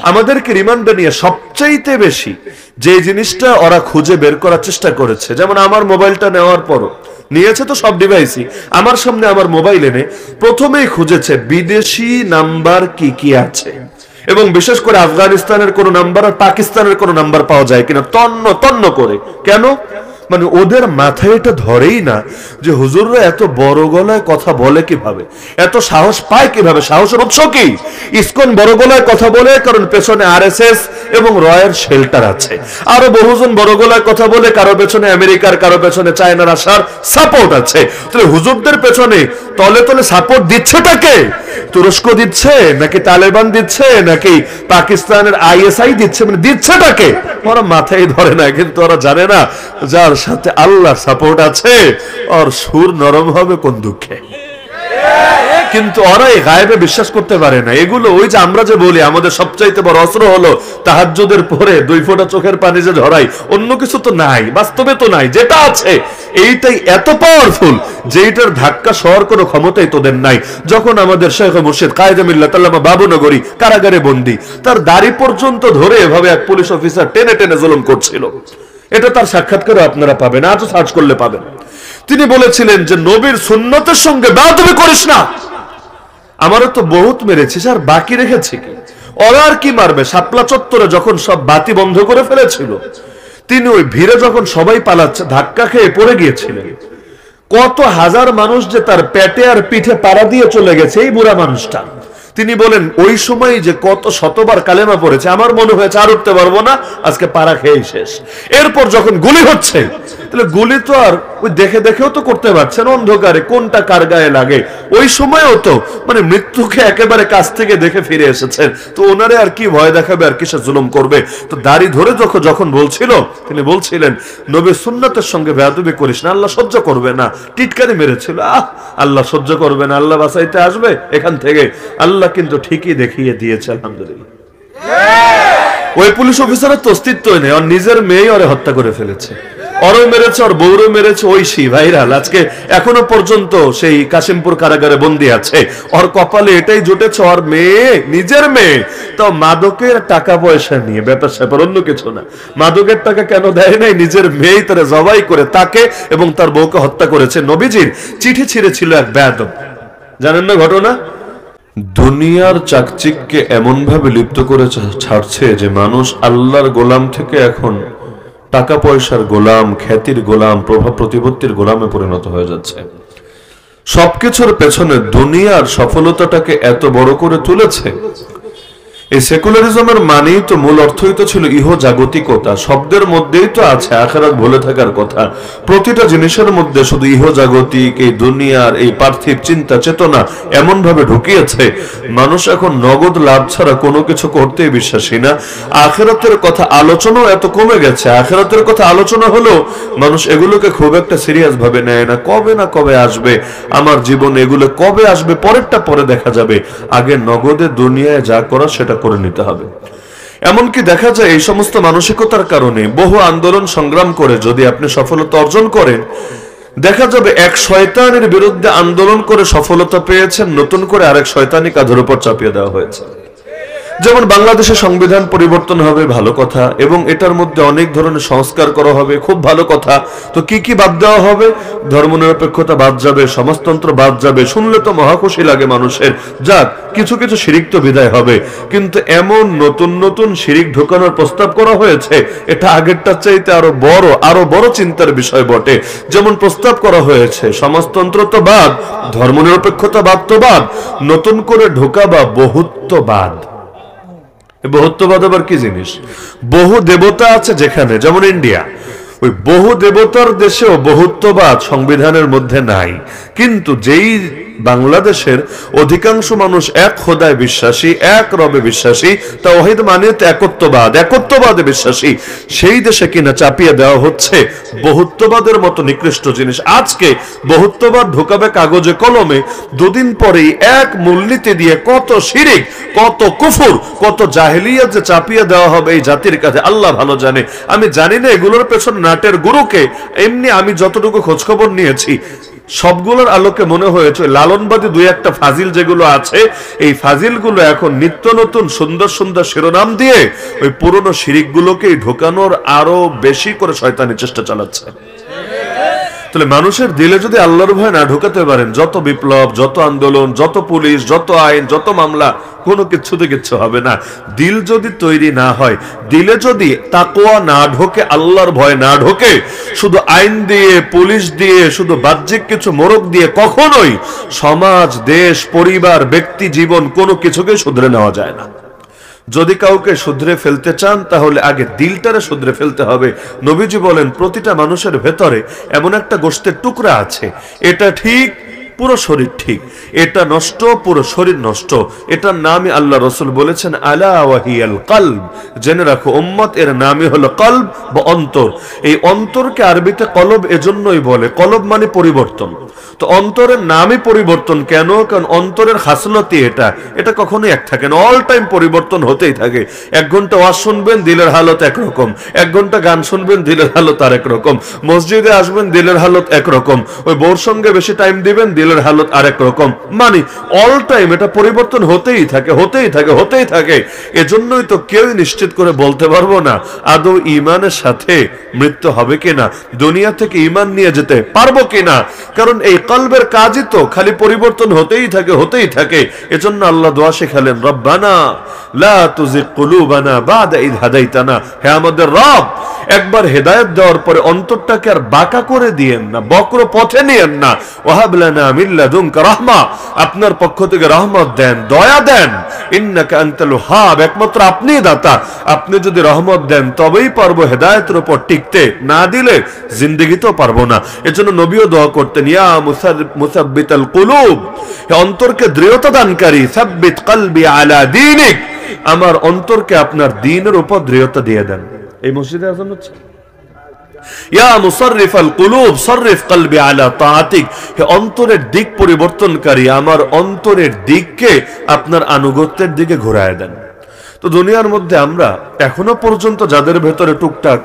আমাদেরকে রিমান্ডে নিয়ে সবচাইতে বেশি যে জিনিসটা ওরা খুঁজে বের করার চেষ্টা করেছে, যেমন আমার মোবাইলটা নেওয়ার পরও নিয়েছে তো সব ডিভাইসই, আমার সামনে আমার মোবাইল এনে প্রথমেই খুঁজেছে বিদেশি নাম্বার কি কি আছে, এবং বিশেষ করে আফগানিস্তানের কোন নাম্বার আর পাকিস্তানের কোন নাম্বার পাওয়া যায় কিনা তন্ন তন্ন করে। কেন? মানে ওদের মাথায় এটা ধরেই না যে হুজুররা এত বড় গলায় কথা বলে কিভাবে, এত সাহস পায় কিভাবে, সাহসের উৎস কি? ইসকন বড় গলায় কথা বলে কারণ পেছনে আরএসএস এবং রয়ের শেল্টার আছে। আরো বহুজন বড় গলায় কথা বলে, কারো পেছনে আমেরিকার, কারো পেছনে চায়নার আসার সাপোর্ট আছে। তাহলে হুজুরদের পেছনে তলে তলে সাপোর্ট দিচ্ছেটা কে? তুরস্ক দিচ্ছে নাকি তালেবান দিচ্ছে নাকি পাকিস্তানের আইএসআই দিচ্ছে? মানে দিচ্ছেটা কে? ওরা মাথায় ধরে না, কিন্তু ওরা জানে না যার সাথে আল্লাহর সাপোর্ট আছে আর সুর নরম হবে কোন দুঃখে। কিন্তু ওরা এই গায়েবে বিশ্বাস করতে পারে না। এগুলো ওই যে আমরা যে বলি আমাদের সবচাইতে বড় অস্ত্র হলো তাহাজ্জুদের পরে 2 ফোঁটা চোখের পানি যে ঝরাই, অন্য কিছু তো নাই, বাস্তবে তো নাই। যেটা আছে এইটাই এত পাওয়ারফুল যেটার ধাক্কা সহর কোনো ক্ষমতাই তোদের নাই। যখন আমাদের শেখ মুর্শিদ কায়েদে মিল্লাত আল্লামা বাবুনগরী কারাগারে বন্দী, তার দাড়ি পর্যন্ত ধরে এভাবে এক পুলিশ অফিসার টেনে টেনে জুলুম করছিল, এটা তার সাক্ষাৎকারও আপনারা পাবেন, আজও সার্চ করলে পাবেন। তিনি বলেছিলেন যে নবীর সুন্নতের সঙ্গে বেয়াদবি করিস না। আমারও তো বহুত মেরেছিস, আর বাকি রেখেছে কি? ওরা আর কি মারবে? শাপলা চত্বরে যখন সব বাতি বন্ধ করে ফেলেছিল, তিনি ওই ভিড়ে যখন সবাই পালাচ্ছে ধাক্কা খেয়ে পড়ে গিয়েছিলেন। কত হাজার মানুষ যে তার পেটে আর পিঠে পাড়া দিয়ে চলে গেছে এই বুড়া মানুষটা। তিনি বলেন ওই সময় যে কত শতবার কালেমা পড়েছে, আমার মনে হয়েছে আর উঠতে পারবো না, আজকে পাড়া খেয়ে শেষ। এরপর যখন গুলি হচ্ছে, তাহলে গুলি তো আর ওই দেখে দেখেও তো করতে পারছেন, অন্ধকারে কোনটা কার গায়ে লাগে। ওই সময়ও তো মানে মৃত্যুকে একেবারে কাছ থেকে দেখে ফিরে এসেছেন, তো ওনারে আর কি ভয় দেখাবে, আর কিসে জুলুম করবে? তো দাড়ি ধরে যখন বলছিল, তিনি বলছিলেন নবীর সুন্নতের সঙ্গে বেয়াদবি করিস না, আল্লাহ সহ্য করবে না। টিটকারি মেরেছিল, আল্লাহ সহ্য করবে না, আল্লাহ বাঁচাইতে আসবে এখান থেকে। আল্লাহ কিন্তু ঠিকই দেখিয়ে দিয়েছে, আলহামদুলিল্লাহ। ওই পুলিশ অফিসারের তো অস্তিত্বই নেই, ওর নিজের মেয়ে ওরে হত্যা করে ফেলেছে, ওরও মেরেছে, ওর বউরও মেরেছে। ঐশী ভাইরাল আজকে এখনো পর্যন্ত সেই কাশিমপুর কারাগারে বন্দী আছে। ওর কপালে এটাই জুটেছে, ওর মেয়ে, নিজের মেয়ে, তো মাদকের টাকা পয়সা নিয়ে ব্যাপার স্যাপার, অন্য কিছু না। মাদকের টাকা কেন দেয় নাই? নিজের মেয়ে তারা জবাই করে তাকে এবং তার বউকে হত্যা করেছে। নবীজির চিঠি ছিঁড়েছিল এক বেয়াদব, জানেন না ঘটনা? দুনিয়ার চাকচিককে এমন ভাবে লিপ্ত করে ছাড়ছে যে মানুষ আল্লাহর গোলাম থেকে এখন টাকা পয়সার গোলাম, খ্যাতির গোলাম, প্রভাব প্রতিপত্তির গোলামে পরিণত হয়ে যাচ্ছে। সবকিছুর পেছনে দুনিয়ার সফলতাটাকে এত বড় করে তুলেছে। এই সেকুলারিজমের মানেই তো মূল অর্থই তো ছিল ইহ জাগতিকতা। শব্দের মধ্যেই তো আছে আখিরাত ভুলে থাকার কথা। প্রতিটা জিনিসের মধ্যে শুধু ইহ জাগতিক, এই দুনিয়ার এই পার্থিব চিন্তা চেতনা এমন ভাবে ঢুকিয়েছে, মানুষ এখন নগদ লাভ ছাড়া কোনো কিছু করতেই বিশ্বাসী না। আখিরাতের কথা আলোচনাও এত কমে গেছে। আখিরাতের কথা আলোচনা হলো মানুষ এগুলোকে খুব একটা সিরিয়াস ভাবে নেয় না। কবে না কবে আসবে আমার জীবনে, এগুলো কবে আসবে পরেরটা পরে দেখা যাবে, আগে নগদে দুনিয়ায় যা করা সেটা করে নিতে হবে। এমনকি দেখা যায় এই সমস্ত মানসিকতার কারণে বহু আন্দোলন সংগ্রাম করে যদি আপনি সফলতা অর্জন করেন, দেখা যাবে এক শয়তানের বিরুদ্ধে আন্দোলন করে সফলতা পেয়েছেন, নতুন করে আরেক শয়তানি কাঁধের উপর চাপিয়ে দেওয়া হয়েছে। যেমন বাংলাদেশের সংবিধান পরিবর্তন হবে, ভালো কথা, এবং এটার মধ্যে অনেক ধরনের সংস্কার করা হবে, খুব ভালো কথা। তো কি কি বাদ দেওয়া হবে? ধর্মনিরপেক্ষতা বাদ যাবে, সমাজতন্ত্র বাদ যাবে, শুনলে তো মহাখুশি লাগে মানুষের। যাক, কিছু কিছু শিরিক তো বিদায় হবে। কিন্তু এমন নতুন নতুন শিরিক ঢোকানোর প্রস্তাব করা হয়েছে, এটা আগেরটার চাইতে আরো বড় চিন্তার বিষয় বটে। যেমন প্রস্তাব করা হয়েছে সমাজতন্ত্র তো বাদ, ধর্মনিরপেক্ষতা বাদ তো বাদ, নতুন করে ঢোকাবা বহুত্ববাদ। বহুত্ববাদ আবার কি জিনিস? বহু দেবতা আছে যেখানে, যেমন ইন্ডিয়া, ওই বহু দেবতার দেশেও বহুত্ববাদ সংবিধানের মধ্যে নাই। কিন্তু যেই বাংলাদেশের অধিকাংশ মানুষ এক খোদায় বিশ্বাসী, এক রবে বিশ্বাসী, তাওহীদ মানে একত্ববাদে বিশ্বাসী, সেই দেশে কিনা চাপিয়ে দেওয়া হচ্ছে বহুত্ববাদের মতো নিকৃষ্ট জিনিস। আজকে বহুত্ববাদ ঢোকাবে কাগজে কলমে, দুদিন পরেই এক মূলনীতি দিয়ে কত শিরিক, কত কুফর, কত জাহেলিয়াত যে চাপিয়ে দেওয়া হবে এই জাতির কাছে, আল্লাহ ভালো জানে। আমি জানি না এগুলোর পেছনে নাটের গুরুকে। এমনি আমি যতটুকু খোঁজখবর নিয়েছি, সবগুলোর আলোকে মনে হয়েছে লালনবাদী দুই একটা ফাজিল যেগুলো আছে, এই ফাজিলগুলো এখন নিত্য নতুন সুন্দর সুন্দর শিরোনাম দিয়ে ওই পুরনো শিরিকগুলোকেই ঢোকানোর আরো বেশি করে শয়তানি চেষ্টা চালাচ্ছে। তাহলে মানুষের দিলে যদি আল্লাহর ভয় না ঢোকাতে পারেন, যত বিপ্লব, যত আন্দোলন, যত পুলিশ, যত আইন, যত মামলা, কোনো কিচ্ছুতে কিচ্ছু হবে না। দিল যদি তৈরি না হয়, দিলে যদি তাকওয়া না ঢোকে, আল্লাহর ভয় না ঢোকে, শুধু আইন দিয়ে, পুলিশ দিয়ে, শুধু বাহ্যিক কিছু মোড়ক দিয়ে কখনোই সমাজ, দেশ, পরিবার, ব্যক্তি জীবন কোনো কিছুকে শুধরে নেওয়া যায় না। যদি কাউকে শুধরে ফেলতে চান তাহলে আগে দিলটারে শুধরে ফেলতে হবে। নবীজি বলেন প্রতিটা মানুষের ভেতরে এমন একটা গোশতের টুকরা আছে, এটা ঠিক পুরো শরীর ঠিক, এটা নষ্ট পুরো শরীর নষ্ট। এটার নামই আল্লাহ রসুল বলেছেন আলা ওয়াহিয়াল কলব। জেনে রাখো উম্মত, এর নামই হলো কলব বা অন্তর। এই অন্তরকে আরবিতে কলব এজন্যই বলে, কলব মানে পরিবর্তন। তো অন্তরের নামই পরিবর্তন কেন? কারণ অন্তরের খাসলতি এটা কখনোই এক থাকে না, অল টাইম পরিবর্তন হতেই থাকে। 1 ঘন্টা ওয়াজ শুনবেন, দিলের হালত একরকম। 1 ঘন্টা গান শুনবেন, দিলের হালত আরেক রকম। মসজিদে আসবেন, দিলের হালত একরকম। ওই বউর সঙ্গে বেশি টাইম দিবেন, দিলের হালত আরেক রকম। মানে অল টাইম এটা পরিবর্তন হতেই থাকে, হতেই থাকে, হতেই থাকে। এজন্যই তো কেউই নিশ্চিত করে বলতে পারবো না আদৌ ঈমানের সাথে মৃত্যু হবে কিনা, দুনিয়া থেকে ঈমান নিয়ে যেতে পারবো কিনা। কারণ এই কলবের কাজই তো খালি পরিবর্তন হতেই থাকে, হতেই থাকে। এজন্য আল্লাহ দোয়া শেখালেন রব্বানা লা তুজিগ কুলুবানা বাদা ইদ হাদাইতানা। হে আমাদের রব, একবার হেদায়েত দেওয়ার পরে অন্তরটাকে আর বাঁকা করে দিয়েন না, বক্র পথে নিয়েন না। ওয়াহাব লানা মিন লাদুনকা রাহমা, আপনার পক্ষ থেকে রহমত দেন, দয়া দেন। ইন্নাকা আনতাল ওয়াহাব, একমাত্র আপনিই দাতা। আপনি যদি রহমত দেন তবেই পারবো হেদায়েতের উপর টিকতে, না দিলে জিন্দেগিতেও পারবো না। এজন্য নবীও দোয়া করতেন ইয়া মুসাব্বিতাল কুলুব, হে অন্তরকে দৃঢ়তা দানকারী, সাব্বিত কলবি আলা দীনিক, আমার অন্তরকে আপনার দ্বীনের উপর দৃঢ়তা দিয়ে দেন। এই মসজিদে আযান হচ্ছে ইয়া মুসাররিফাল কুলুব সাররিফ কলবি আলা তাআতিক, হে অন্তরের দিক পরিবর্তনকারী, আমার অন্তরের দিককে আপনার আনুগত্যের দিকে ঘোরায় দেন। তো দুনিয়ার মধ্যে আমরা এখনো পর্যন্ত যাদের ভেতরে টুকটাক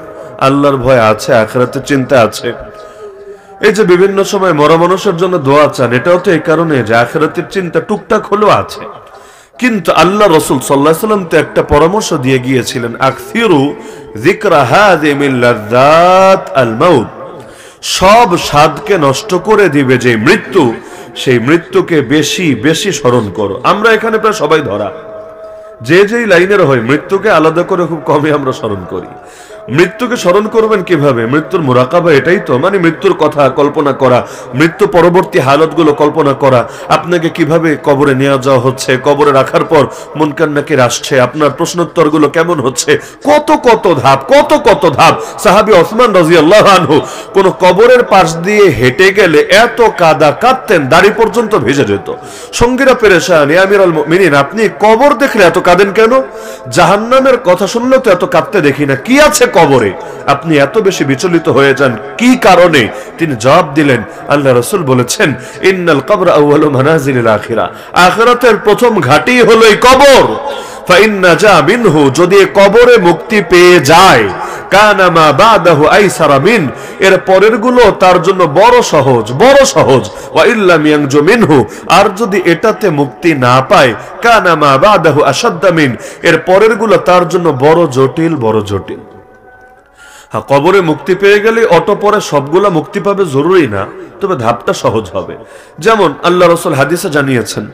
আল্লাহর ভয় আছে, আখিরাতের চিন্তা আছে, এই যে বিভিন্ন সময় মরা মানুষের জন্য দোয়া চান, এটাও তো এই কারণে যে আখিরাতের চিন্তা টুকটাক হলেও আছে। কিন্তু আল্লাহ রাসূল সাল্লাল্লাহু আলাইহি ওয়াসাল্লাম তো একটা পরামর্শ দিয়ে গিয়েছিলেন, আকসিরু যিকরা হাযিমিল লাযযাত আল মাউত, সব স্বাদকে নষ্ট করে দিবে যে মৃত্যু, সেই মৃত্যুকে বেশি বেশি স্মরণ করো। আমরা এখানে প্রায় সবাই ধরা, যে যেই লাইনের হয় মৃত্যুকে আলাদা করে খুব কমই আমরা স্মরণ করি। মৃত্যুকে স্মরণ করবেন কিভাবে? মৃত্যুর মুরাকাবা, এটাই তো, মানে মৃত্যুর কথা কল্পনা করা, মৃত্যু পরবর্তী হালতগুলো কল্পনা করা, আপনাকে কিভাবে কবরে নিয়ে যাওয়া হচ্ছে, কবরে রাখার পর মুনকার নাকির আসছে, আপনার প্রশ্নোত্তরগুলো কেমন হচ্ছে, কত কত ধাপ, কত কত ধাপ। সাহাবী ওসমান রাদিয়াল্লাহু আনহু কোন কবরের পাশ দিয়ে হেঁটে গেলে এত কাদা কাঁদতেন, দাড়ি পর্যন্ত ভেজে যেত। সঙ্গীরা পেরেশান, ইয়া আমিরুল মুমিনিন, আপনি কবর দেখলে এত কাঁদেন কেন? জাহান্নামের কথা শুনলে তো এত কাঁদতে দেখি না, কি আছে কবরে আপনি এত বেশি বিচলিত হয়ে যান, কি কারণে? তিনি জবাব দিলেন, আল্লাহ রাসূল বলেছেন ইন্নাল কবরা আউয়ালু মানাজিলিল আখিরা, আখিরাতের প্রথম ঘাঁটি হলো এই কবর। ফাইন্না জা মিনহু, যদি কবরে মুক্তি পেয়ে যায়, কানা মা বাদাহু আইসারা মিন, এর পরের গুলো তার জন্য বড় সহজ, বড় সহজ। ওয়া ইল্লাম ইয়ানজু মিনহু, আর যদি এটাতে মুক্তি না পায়, কানা মা বাদাহু আশাদ্দা মিন, এর পরের গুলো তার জন্য বড় জটিল, বড় জটিল। হ্যাঁ, কবরে মুক্তি পেয়ে গেলে অতঃপরে সবগুলা মুক্তি পাবে জরুরি না, তবে ধাপটা সহজ হবে। যেমন আল্লাহ রাসূল হাদিসে জানিয়েছেন,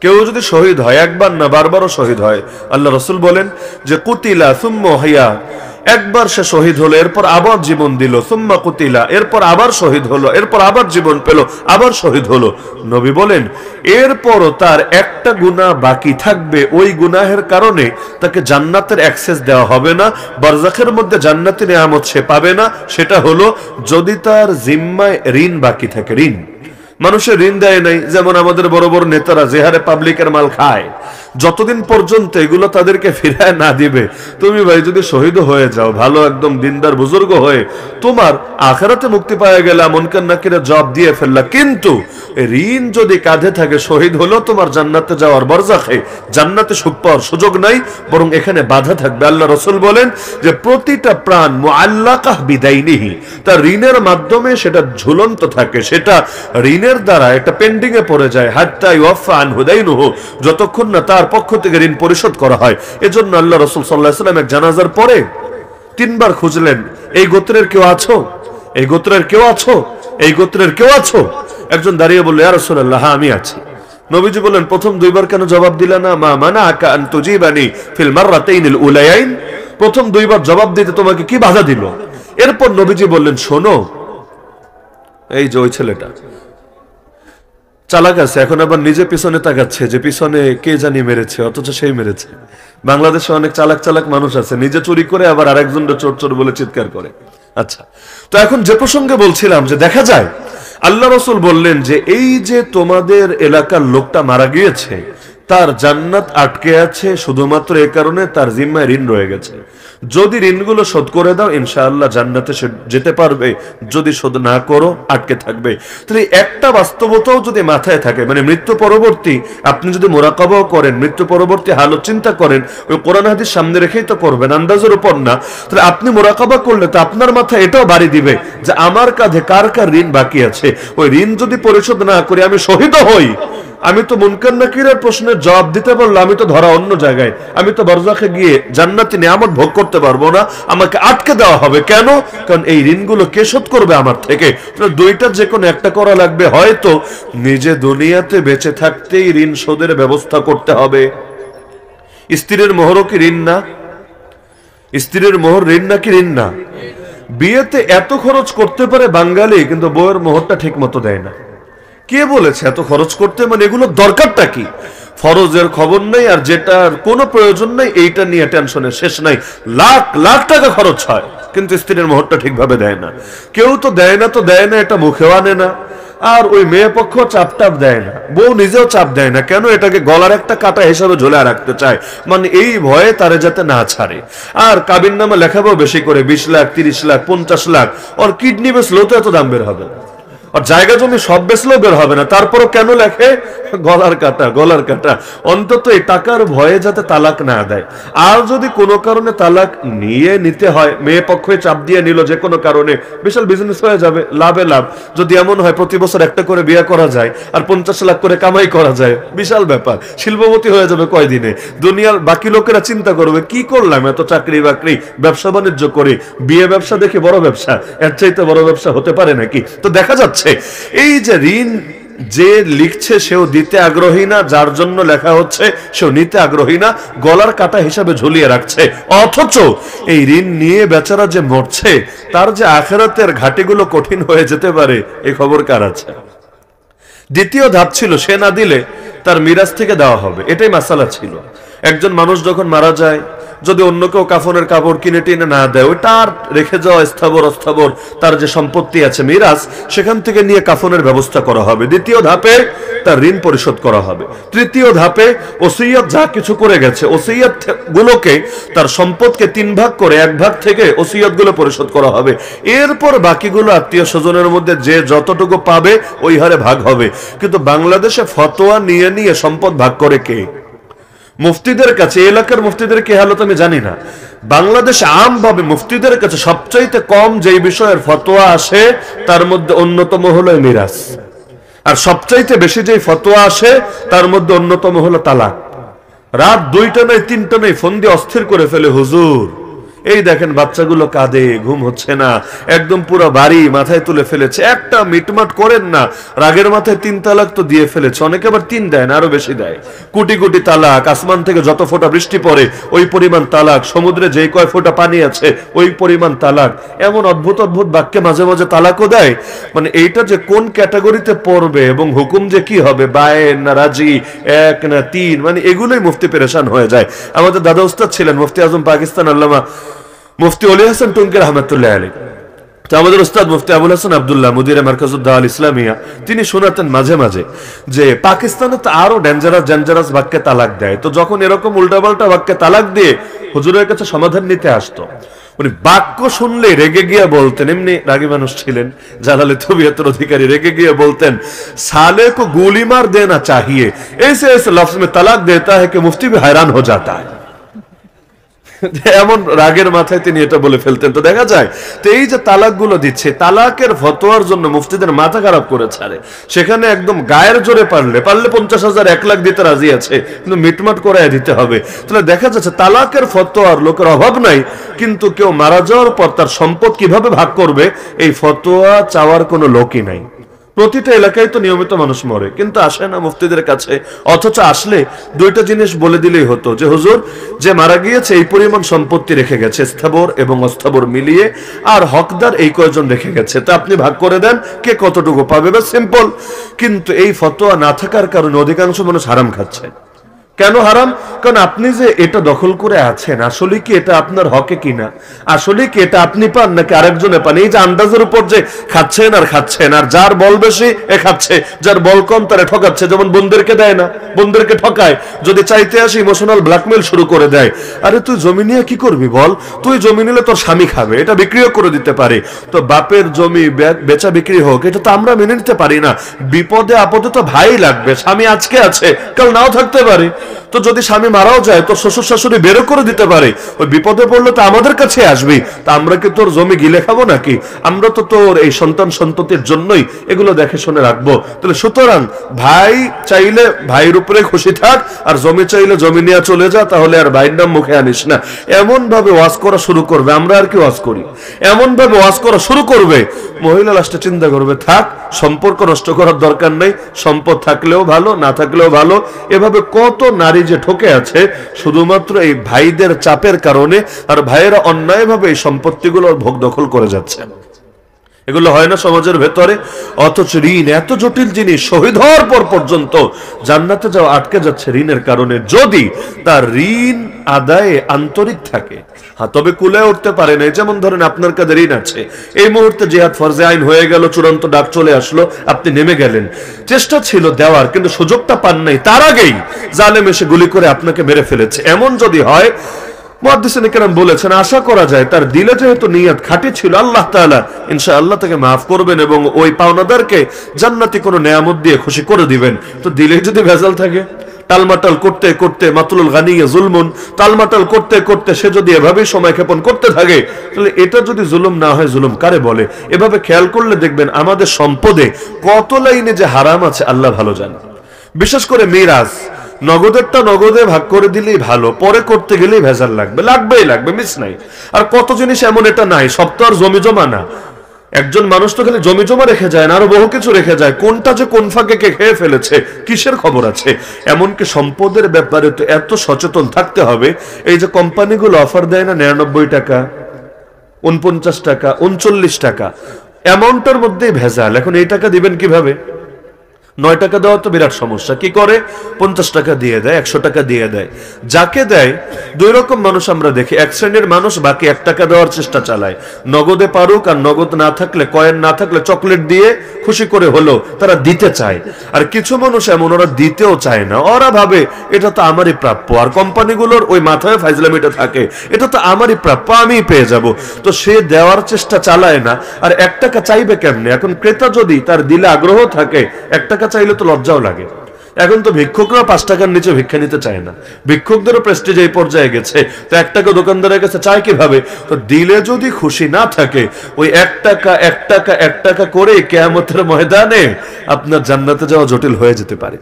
কেউ যদি শহীদ হয়, একবার না বারবারও শহীদ হয়, আল্লাহ রাসূল বলেন যে কুতিলা সুম্মা হিয়া, একবার সে শহীদ হলো, এরপর আবার জীবন দিল, সুম্মা কুতিলা, এরপর আবার শহীদ হলো, এরপর আবার জীবন পেল, আবার শহীদ হলো। নবী বলেন এরপরও তার একটা গুনাহ বাকি থাকবে, ওই গুনাহের কারণে তাকে জান্নাতের অ্যাক্সেস দেওয়া হবে না, বারজাখের মধ্যে জান্নাতের নিয়ামত সে পাবে না। সেটা হলো যদি তার জিম্মায় ঋণ বাকি থাকে, ঋণ। মানুষের ঋণ দেয় নাই, যেমন আমাদের বড় বড় নেতারা যে হারে পাবলিকের মাল খায়, যতদিন পর্যন্ত এগুলো তাদেরকে ফিরায় না দিবে, তুমি ভাই যদি শহীদ হয়ে যাও ভালো একদম দিনদার বুজুর্গ হয়ে, তোমার আখিরাতে মুক্তি পাওয়া গেলে মুনকার নাকিরের জবাব দিয়ে ফেললা। কিন্তু ঋণ যদি কাঁধে থাকে, শহীদ হলেও তোমার জান্নাতে যাওয়ার বরজাখে জান্নাতে সুখ পাওয়ার সুযোগ নাই, বরং এখানে বাধা থাকবে। আল্লাহ রাসূল বলেন যে প্রতিটা প্রাণ মুআল্লাকাহ বিদাইনিহি, তার ঋণের মাধ্যমে সেটা ঝুলন্ত থাকে, সেটা ঋণের দ্বারা একটা পেন্ডিং এ পড়ে যায়, হাত্তা ইউফা আনহু দাইনুহু, যতক্ষণ না তার পক্ষ থেকে ঋণ পরিশোধ করা হয়। এজন্য আল্লাহ রাসূল সাল্লাল্লাহু আলাইহি ওয়াসাল্লাম এক জানাজার পরে 3 বার খুঁজলেন, এই গোত্রের কেউ আছো, এই গোত্রের কেউ আছো, এই গোত্রের কেউ আছো? একজন দাঁড়িয়ে বলল, ইয়া রাসূলুল্লাহ, হ্যাঁ আমি আছি। নবীজি বললেন, প্রথম 2 বার কেন জবাব দিলা না? মা মানাকা আন তুজিবানি ফিল মাররাতাইনিল উলায়াইন, প্রথম 2 বার জবাব দিতে তোমাকে কি বাধা দিল? এরপর নবীজি বললেন, শোনো, এই যে ওই ছেলেটা চালাক আছে, এখন আবার নিজে পিছনে তাকাচ্ছে যে পিছনে কে জানি মেরেছে, অথচ সেই মেরেছে। বাংলাদেশে অনেক চালাক চালাক মানুষ আছে, নিজে চুরি করে আবার আরেকজনটা চোর চোর বলে চিৎকার করে। আচ্ছা, তো এখন যে প্রসঙ্গে বলছিলাম যে দেখা যায় আল্লাহ রাসূল বললেন যে এই যে তোমাদের এলাকার লোকটা মারা গিয়েছে, তার জান্নাত আটকে আছে শুধুমাত্র এই কারণে তার জিম্মায় ঋণ রয়ে গেছে। যদি ঋণগুলো শোধ করে দাও ইনশাআল্লাহ জান্নাতে সে যেতে পারবে, যদি শোধ না করো আটকে থাকবে। তাহলে একটা বাস্তবতাও যদি মাথায় থাকে, মানে মৃত্যু পরবর্তী আপনি যদি মুরাকাবাও করেন, মৃত্যু পরবর্তী হালত চিন্তা করেন, ওই কোরআন হাদিস সামনে রেখেই তো করবেন, আন্দাজের উপর না। তাহলে আপনি মুরাকাবা করলে তো আপনার মাথায় এটাও বাড়ি দিবে যে আমার কাঁধে কার কার ঋণ বাকি আছে, ওই ঋণ যদি পরিশোধ না করি আমি শহীদ হই, আমি তো মুনকার নাকিরের প্রশ্নের জবাব দিতে পারলাম, আমি তো ধরা অন্য জায়গায়, আমি তো বরজাখে গিয়ে জান্নাতি নিয়ামত ভোগ করতে পারবো না, আমাকে আটকে দেওয়া হবে। কেন? কারণ এই ঋণগুলো কে শোধ করবে আমার থেকে? দুইটা যে কোনো একটা করা লাগবে। হয়তো নিজে দুনিয়াতে বেঁচে থাকতেই ঋণ শোধের ব্যবস্থা করতে হবে। স্ত্রীর মোহরও কি ঋণ না? স্ত্রীর মোহর ঋণ নাকি ঋণ না? বিয়েতে এত খরচ করতে পারে বাঙালি, কিন্তু বউয়ের মোহরটা ঠিক মতো দেয় না। কে বলেছে এত খরচ করতে? মানে এগুলো দরকারটা কি? ফরজের খবর নেই, আর যেটার কোনো প্রয়োজন নেই এইটা নিয়ে টেনশনের শেষ নাই। লাখ লাখ টাকা খরচ হয়, কিন্তু স্ত্রীর মোহরটা ঠিকভাবে দেয় না। কেউ তো দেয় না, তো দেয় না, এটা মুখেও আনে না। আর ওই মেয়ে পক্ষ চাপ টাপ দেয় না, বউ নিজেও চাপ দেয় না। কেন? এটাকে গলার একটা কাটা হিসাবে ঝোলা রাখতে চায়, মানে এই ভয়ে তারে যাতে না ছাড়ে। আর কাবিন নামে লেখাবো বেশি করে, 20 লাখ 30 লাখ 50 লাখ, ওর কিডনি বেচলেও তো এত দাম বের হবে, আর জায়গা জমি সব বেচলেও বের হবে না। তারপরও কেন লেখে? গলার কাটা, গলার কাটা। অন্তত এই টাকার ভয়ে যাতে তালাক না দেয়। আর যদি কোনো কারণে তালাক নিতে হয়, মেয়ে পক্ষে চাপ দিয়ে নিল যে কোনো কারণে, বিশাল বিজনেস হয়ে যাবে, লাভে লাভ। যদি এমন হয় প্রতি বছর একটা করে বিয়ে করা যায় আর 50 লাখ করে কামাই করা যায়, বিশাল ব্যাপার। শিল্পপতি হয়ে যাবে কয়দিনে। দুনিয়ার বাকি লোকেরা চিন্তা করবে কি করলাম, এত চাকরি বাকরি ব্যবসা বাণিজ্য করি, বিয়ে ব্যবসা দেখি বড় ব্যবসা, এর চাইতে বড় ব্যবসা হতে পারে নাকি? তো দেখা যাচ্ছে এই যে ঋণ যে লিখছে সেও দিতে আগ্রহী না, যার জন্য লেখা হচ্ছে সেও নিতে আগ্রহী না, গলার কাটা হিসাবে ঝুলিয়ে রাখছে। অথচ এই ঋণ নিয়ে বেচারা যে মরছে, তার যে আখিরাতের ঘাটিগুলো কঠিন হয়ে যেতে পারে, এই খবর কার আছে? দ্বিতীয় ধাপ ছিল সে না দিলে তার মিরাজ থেকে দেওয়া হবে, এটাই মাসালা ছিল। একজন মানুষ যখন মারা যায়, যদি অন্য কেউ কাফনের কাপড় কিনে টিনে না দেয়, ওই তার রেখে যাওয়া স্থাবর অস্থাবর তার যে সম্পত্তি আছে মিরাজ, সেখান থেকে নিয়ে কাফনের ব্যবস্থা করা হবে। দ্বিতীয় ধাপে তার ঋণ পরিশোধ করা হবে। তৃতীয় ধাপে ওসিয়ত যা কিছু করে গেছে, ওসিয়ত গুলোকে, তার সম্পদকে 3 ভাগ করে 1 ভাগ থেকে ওসিয়ত গুলো পরিশোধ করা হবে। এরপর বাকিগুলো আত্মীয় স্বজনের মধ্যে যে যতটুকু পাবে ওই হারে ভাগ হবে। কিন্তু বাংলাদেশে ফতোয়া নিয়ে নিয়ে সম্পদ ভাগ করে কে? মুফতিদের কাছে। এলাকার মুফতিদের কি হালত আমি জানি না। বাংলাদেশে আমভাবে মুফতিদের কাছে সবচাইতে কম যেই বিষয়ের ফতোয়া আসে তার মধ্যে অন্যতম হলো মিরাজ, আর সবচাইতে বেশি যেই ফতোয়া আসে তার মধ্যে অন্যতম হলো তালাক। রাত 2টা নয় 3টা নয় ফোন দিয়ে অস্থির করে ফেলে, হুজুর এই দেখেন বাচ্চাগুলো কাঁদে, ঘুম হচ্ছে না, একদম পুরো বাড়ি মাথায় তুলে ফেলেছে, একটা মিটমাট করেন না। রাগের মাথায় 3 তালাক তো দিয়ে ফেলেছে, অনেকে আবার 3 দেয় না, আরো বেশি দেয়। কোটি কোটি তালাক, আসমান থেকে যত ফোঁটা বৃষ্টি পড়ে ওই পরিমাণ তালাক, সমুদ্রে যেই কয় ফোঁটা পানি আছে ওই পরিমাণ তালাক। এমন অদ্ভুত অদ্ভুত বাক্যে মাঝে মাঝে তালাকও দেয়। মানে এইটা যে কোন ক্যাটাগরিতে পড়বে এবং হুকুম যে কি হবে, বায়েন না রাজি, 1 না 3, মানে এগুলোই মুফতি পেরেশান হয়ে যায়। আমাদের দাদা উস্তাদ ছিলেন মুফতি আজম পাকিস্তান আল্লামা মুফতি অলি হাসান টুঙ্কি রহমতুল্লাহ আলাইহি। তো আমাদের উস্তাদ মুফতি আবুল হাসান আব্দুল্লাহ মুদিরে মারকাজুদ্দাহ আল ইসলামিয়া তিনি শোনাতেন মাঝে মাঝে যে পাকিস্তানে তো আরো ডেঞ্জারাস বাক্যে তালাক দেয়। তো যখন এরকম উল্টাপাল্টা বাক্যে তালাক দিয়ে হুজুরের কাছে সমাধান নিতে আসতো, উনি বাক্য শুনলে রেগে গিয়ে বলতেন, এমনি রাগী মানুষ ছিলেন, জালালে তবিয়তের অধিকারী, রেগে গিয়ে বলতেন সালে কো গোলি মার দেনা চাহিয়ে, ऐसे ऐसे लफ्ज में तलाक देता है कि मुफ्ती भी हैरान हो जाता है। এমন রাগের মাথায় তিনি এটা বলে ফেলতেন। তো দেখা যায় তো এই যে তালাক গুলো দিচ্ছে, তালাকের ফতোয়ার জন্য মুফতিদের মাথা খারাপ করে ছাড়ে। সেখানে একদম গায়ের জোরে পারলে 50,000 1 লাখ দিতে রাজি আছে, কিন্তু মিটমাট করে দিতে হবে। তাহলে দেখা যাচ্ছে তালাকের ফতোয়ার লোকের অভাব নাই, কিন্তু কেউ মারা যাওয়ার পর তার সম্পদ কিভাবে ভাগ করবে এই ফতোয়া চাওয়ার কোনো লোকই নাই। প্রতিটা এলাকায় তো নিয়মিত মানুষ মরে, কিন্তু আসে না মুফতিদের কাছে। অথচ আসলে দুইটা জিনিস বলে দিলেই হতো যে হুজুর যে মারা গিয়েছে এই পরিমাণ সম্পত্তি রেখে গেছে স্থাবর এবং অস্থাবর মিলিয়ে, আর হকদার এই কয়জন রেখে গেছে, তা আপনি ভাগ করে দেন, কে কতটুকু পাবে, বা সিম্পল। কিন্তু এই ফতোয়া না থাকার কারণে অধিকাংশ মানুষ হারাম খাচ্ছে। কেন হারাম? কারণ আপনি যে এটা দখল করে আছেন, আসলে কি এটা আপনার হকে কিনা, আসলে কি এটা আপনি পান নাকি আরেকজনে পান, এই যে আন্দাজের উপর যে খাচ্ছেন, আর যার বল বেশি এ খাচ্ছে, যার বল কম তারা ঠকাচ্ছে। যেমন বোনদেরকে দেয় না, বোনদেরকে ঠকায়, যদি চাইতে আসে ইমোশনাল ব্ল্যাকমেল শুরু করে দেয়। আরে তুই জমি নিয়ে কি করবি বল, তুই জমি নিলে তোর স্বামী খাবে, এটা বিক্রিও করে দিতে পারে। তো বাপের জমি বেচা বিক্রি হোক, এটা তো আমরা মেনে নিতে পারি না। বিপদে আপদে তো ভাই লাগবে, স্বামী আজকে আছে কাল নাও থাকতে পারে। তো যদি স্বামী মারাও যায় তো শ্বশুর শাশুড়ি বেরো করে দিতে পারে, ওই বিপদে পড়লে তো আমাদের কাছে আসবি। তা আমরা কি তোর জমি গিলে খাবো নাকি? আমরা তো তোর এই সন্তান সন্ততির জন্যই এগুলো দেখে শুনে রাখবো। তাহলে সুতরাং ভাই চাইলে ভাইয়ের উপরে খুশি থাক, আর জমি চাইলে জমি নিয়ে চলে যা, তাহলে আর ভাইয়ের নাম মুখে আনিস না। এমন ভাবে ওয়াজ করা শুরু করবে, আমরা আর কি ওয়াজ করি, এমন ভাবে ওয়াজ করা শুরু করবে, মহিলা লাস্টে চিন্তা করবে থাক সম্পর্ক নষ্ট করার দরকার নেই, সম্পদ থাকলেও ভালো না থাকলেও ভালো। এভাবে কত নারী যে ঠকে আছে শুধুমাত্র এই ভাইদের চাপের কারণে, আর ভাইয়েরা অন্যায়ভাবে এই সম্পত্তিগুলোর ভোগ দখল করে যাচ্ছে। এগুলো হয় না সমাজের ভেতরে। অথচ ঋণ এত জটিল জিনিস, শহীদ হওয়ার পর পর্যন্ত জান্নাতে যাওয়া আটকে যাচ্ছে ঋণের কারণে, যদি তার ঋণ আদায়ে আন্তরিক থাকে। হ্যাঁ, তবে কুলে উঠতে পারে না। যেমন ধরেন আপনার কাছে ঋণ আছে, এই মুহূর্তে জিহাদ ফরজে আইন হয়ে গেল, চূড়ান্ত ডাক চলে আসলো, আপনি নেমে গেলেন, চেষ্টা ছিল দেওয়ার কিন্তু সুযোগটা পান নাই, তার আগেই জালেম এসে গুলি করে আপনাকে মেরে ফেলেছে। এমন যদি হয়, মুহাদ্দিসিন কেরাম বলেছেন আশা করা যায় তার দিলে যেহেতু নিয়ত খাঁটি ছিল, আল্লাহ তাআলা ইনশাআল্লাহ তাকে মাফ করবেন এবং ওই পাওনাদারকে জান্নাতি কোনো নেয়ামত দিয়ে খুশি করে দিবেন। তো দিলে যদি ভেজাল থাকে, টালমাটাল করতে করতে মাতুলুল গানিয়ে জুলমুন, টালমাটাল করতে করতে সে যদি এভাবেই সময় ক্ষেপণ করতে থাকে, তাহলে এটা যদি জুলুম না হয় জুলুম কারে বলে? এভাবে খেয়াল করলে দেখবেন আমাদের সম্পদে কত লাইনে যে হারাম আছে আল্লাহ ভালো জানে। বিশেষ করে মিরাজ, নগদেরটা নগদে ভাগ করে দিলেই ভালো, পরে করতে গেলেই ভেজাল লাগবে, মিস নাই। আর কত জিনিস এমন এটা নাই, সব তো আর জমি জমা না। একজন মানুষ তো খালি জমি জমা রেখে যায় না, আরো বহু কিছু রেখে যায়। কোনটা যে কোন ফাঁকে কে খেয়ে ফেলেছে কিসের খবর আছে? এমনকি সম্পদের ব্যাপারে তো এত সচেতন থাকতে হবে। এই যে কোম্পানিগুলো অফার দেয় না 99 টাকা, 49 টাকা, 39 টাকা, অ্যামাউন্টের মধ্যেই ভেজাল। এখন এই টাকা দিবেন কিভাবে? 9 টাকা দেওয়া তো বিরাট সমস্যা। কি করে? 50 টাকা দিয়ে দেয়, 100 টাকা দিয়ে দেয়। যাকে দেয় দুই রকম মানুষ আমরা দেখি। এক শ্রেণীর মানুষ বাকি 1 টাকা দেওয়ার চেষ্টা চালায়, নগদে পারুক, আর নগদ না থাকলে, কয়েন না থাকলে চকলেট দিয়ে খুশি করে হলো তারা দিতে চায়। আর কিছু মানুষ এমন, ওরা দিতেও চায় না, ওরা ভাবে এটা তো আমারই প্রাপ্য। আর কোম্পানিগুলোর ওই মাথায় ফাইজলামিটা থাকে, এটা তো আমারই প্রাপ্য, আমিই পেয়ে যাব। তো সে দেওয়ার চেষ্টা চালায় না। আর 1 টাকা চাইবে কেমনে? এখন ক্রেতা যদি তার দিলে আগ্রহ থাকে, 1 টাকা চাইলে তো লজ্জাও লাগে। এখন তো ভিক্ষুকরা 5 টাকার নিচে ভিক্ষা নিতে চায় না, ভিক্ষুকদেরও প্রেস্টিজ এই পর্যায়ে গেছে। তো 1 টাকা দোকানদারের কাছে চায় কিভাবে? তো দিলে যদি খুশি না থাকে, ওই 1 টাকা করে কিয়ামতের ময়দানে আপনার জান্নাতে যাওয়া জটিল হয়ে যেতে পারে।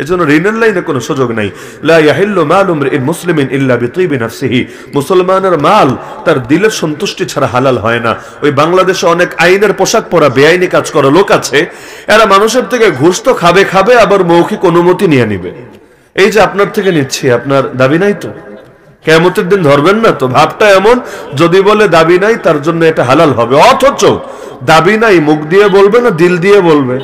এজন্য ঋণের লাইনে কোনো সুযোগ নাই। লা ইয়াহিল্লু মালু ইমরিইন মুসলিমিন ইল্লা বিতিবি নাফসিহি, মুসলমানের মাল তার দিলের সন্তুষ্টি ছাড়া হালাল হয় না। ওই বাংলাদেশে অনেক আইনের পোশাক পরা বেআইনি কাজ করা লোক আছে, এরা মানুষের থেকে ঘুষ তো খাবে, আবার মৌখিক অনুমতি নিয়ে নিবে। এই যে আপনার থেকে নিচ্ছি, আপনার দাবি নাই তো? কিয়ামতের দিন ধরবেন না তো? ভাবটা এমন, যদি বলে দাবি নাই তার জন্য এটা হালাল হবে, অথচ দাবি নাই মুখ দিয়ে বলবে না দিল দিয়ে বলবে?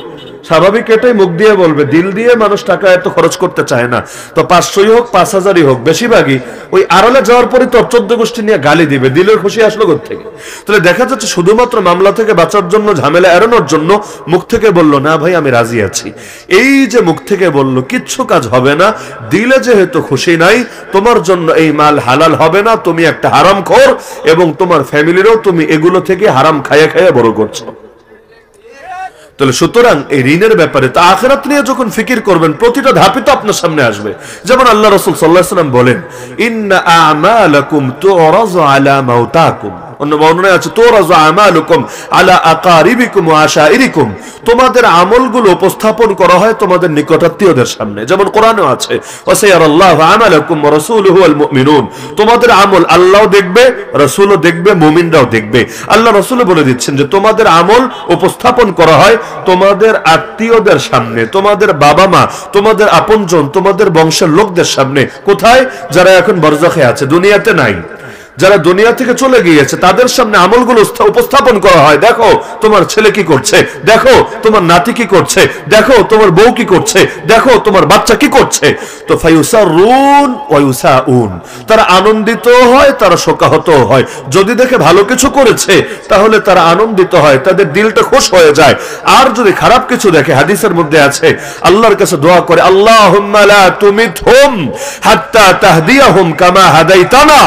স্বাভাবিক এটাই, মুখ দিয়ে বলবে, দিল দিয়ে মানুষ টাকা এত খরচ করতে চায় না। তো 500ই হোক 5000ই হোক, বেশিরভাগই ওই আড়ালে যাওয়ার পরে তোর 14 গোষ্ঠী নিয়ে গালি দিবে, দিলের খুশি আসলো কোত্থেকে? তাহলে দেখা যাচ্ছে শুধুমাত্র মামলা থেকে বাঁচার জন্য, ঝামেলা এড়ানোর জন্য মুখ থেকে বললো না ভাই আমি রাজি আছি। এই যে মুখ থেকে বললো, কিচ্ছু কাজ হবে না। দিলে যেহেতু খুশি নাই, তোমার জন্য এই মাল হালাল হবে না, তুমি একটা হারামখোর, এবং তোমার ফ্যামিলিরও তুমি এগুলো থেকে হারাম খাইয়ে খাইয়ে বড় করছো। তাহলে সুতরাং এই ঋণের ব্যাপারে তো আখিরাত নিয়ে যখন ফিকির করবেন, প্রতিটা ধাপে তো আপনার সামনে আসবে। যেমন আল্লাহ রাসূল সাল্লাল্লাহু আলাইহি ওয়াসাল্লাম বলেন, ইন্না আ'মালাকুম তুরাজু আলা মাউতাকুম, অন্য বর্ণনায় আছে তুরাজু আমালুকুম আলা আকারিবিকুম ওয়া আশাইরিকুম, তোমাদের আমলগুলো উপস্থাপন করা হয় তোমাদের নিকটাত্মীয়দের সামনে। যেমন কোরআনেও আছে, ওয়াসায়ারাল্লাহু আমালাকুম ওয়া রাসূলুহু ওয়াল মুমিনুন, তোমাদের আমল আল্লাহও দেখবে, রাসূলও দেখবে, মুমিনরাও দেখবে। আল্লাহ রাসূল বলে দিচ্ছেন যে তোমাদের আমল উপস্থাপন করা হয় তোমাদের আত্মীয়দের সামনে, তোমাদের বাবা মা, তোমাদের আপনজন, তোমাদের বংশের লোকদের সামনে। কোথায়? যারা এখন বরজাখে আছে, দুনিয়াতে নাই, যারা দুনিয়া থেকে চলে গিয়েছে, তাদের সামনে আমলগুলো উপস্থাপন করা হয়। দেখো তোমার ছেলে কি করছে, দেখো তোমার নাতি কি করছে, দেখো তোমার বউ কি করছে, দেখো তোমার বাচ্চা কি করছে। তো ফায়ুসারুন ওয়া ইউসাউন, তারা আনন্দিত হয়, তারা শোকাহত হয়। যদি দেখে ভালো কিছু করেছে তাহলে তারা আনন্দিত হয়, তাদের দিলটা খুশ হয়ে যায়। আর যদি খারাপ কিছু দেখে, হাদিসের মধ্যে আছে আল্লাহর কাছে দোয়া করে, আল্লাহুম্মা লা তুমিতহুম হাত্তা তাহদিয়াহুম কামা হাদাইতানা,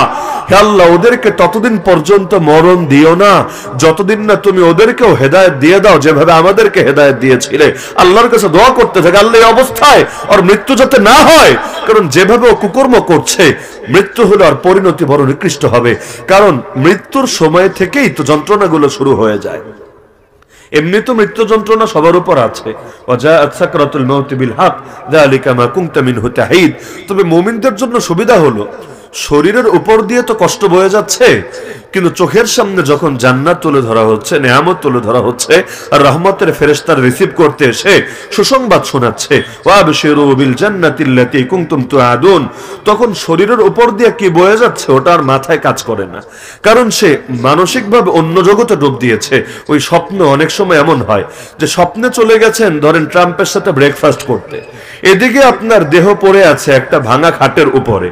হে আল্লাহ ওদেরকে ততদিন পর্যন্ত মরণ দিও না যতদিন না তুমি ওদেরকেও হেদায়েত দিয়ে দাও যেভাবে আমাদেরকে হেদায়েত দিয়েছিলে। আল্লাহর কাছে দোয়া করতে থাকে, আল্লাহ এই অবস্থায় ওর মৃত্যু যাতে না হয়, কারণ যেভাবে ও কুকর্ম করছে মৃত্যু হলে আর পরিণতি বড় নিকৃষ্ট হবে। কারণ মৃত্যুর সময় থেকেই তো যন্ত্রণাগুলো শুরু হয়ে যায়। এমনি তো মৃত্যু যন্ত্রণা সবার উপর আছে, ওয়াজাআত সাকরাতুল মাউত বিল হক যালিকা মা কুনতা মিনহু তাহিদ। তবে মুমিনদের জন্য সুবিধা হলো, শরীরের উপর দিয়ে তো কষ্ট বয়ে যাচ্ছে, কিন্তু চোখের সামনে যখন জান্নাত তুলে ধরা হচ্ছে, নেয়ামত তুলে ধরা হচ্ছে, আর রহমতের ফেরেশতারা রিসিভ করতে এসে সুসংবাদ শোনাচ্ছে, ওয়াবশিরু বিল জান্নাতিল্লাতী কুনতুম তুআদুন, তখন শরীরের উপর দিয়ে কি বয়ে যাচ্ছে ওটা আর মাথায় কাজ করে না, কারণ সে মানসিকভাবে অন্য জগতে ডুব দিয়েছে। ওই স্বপ্ন অনেক সময় এমন হয় যে স্বপ্নে চলে গেছেন ধরেন ট্রাম্পের সাথে ব্রেকফাস্ট করতে, এদিকে আপনার দেহ পড়ে আছে একটা ভাঙা খাটের উপরে,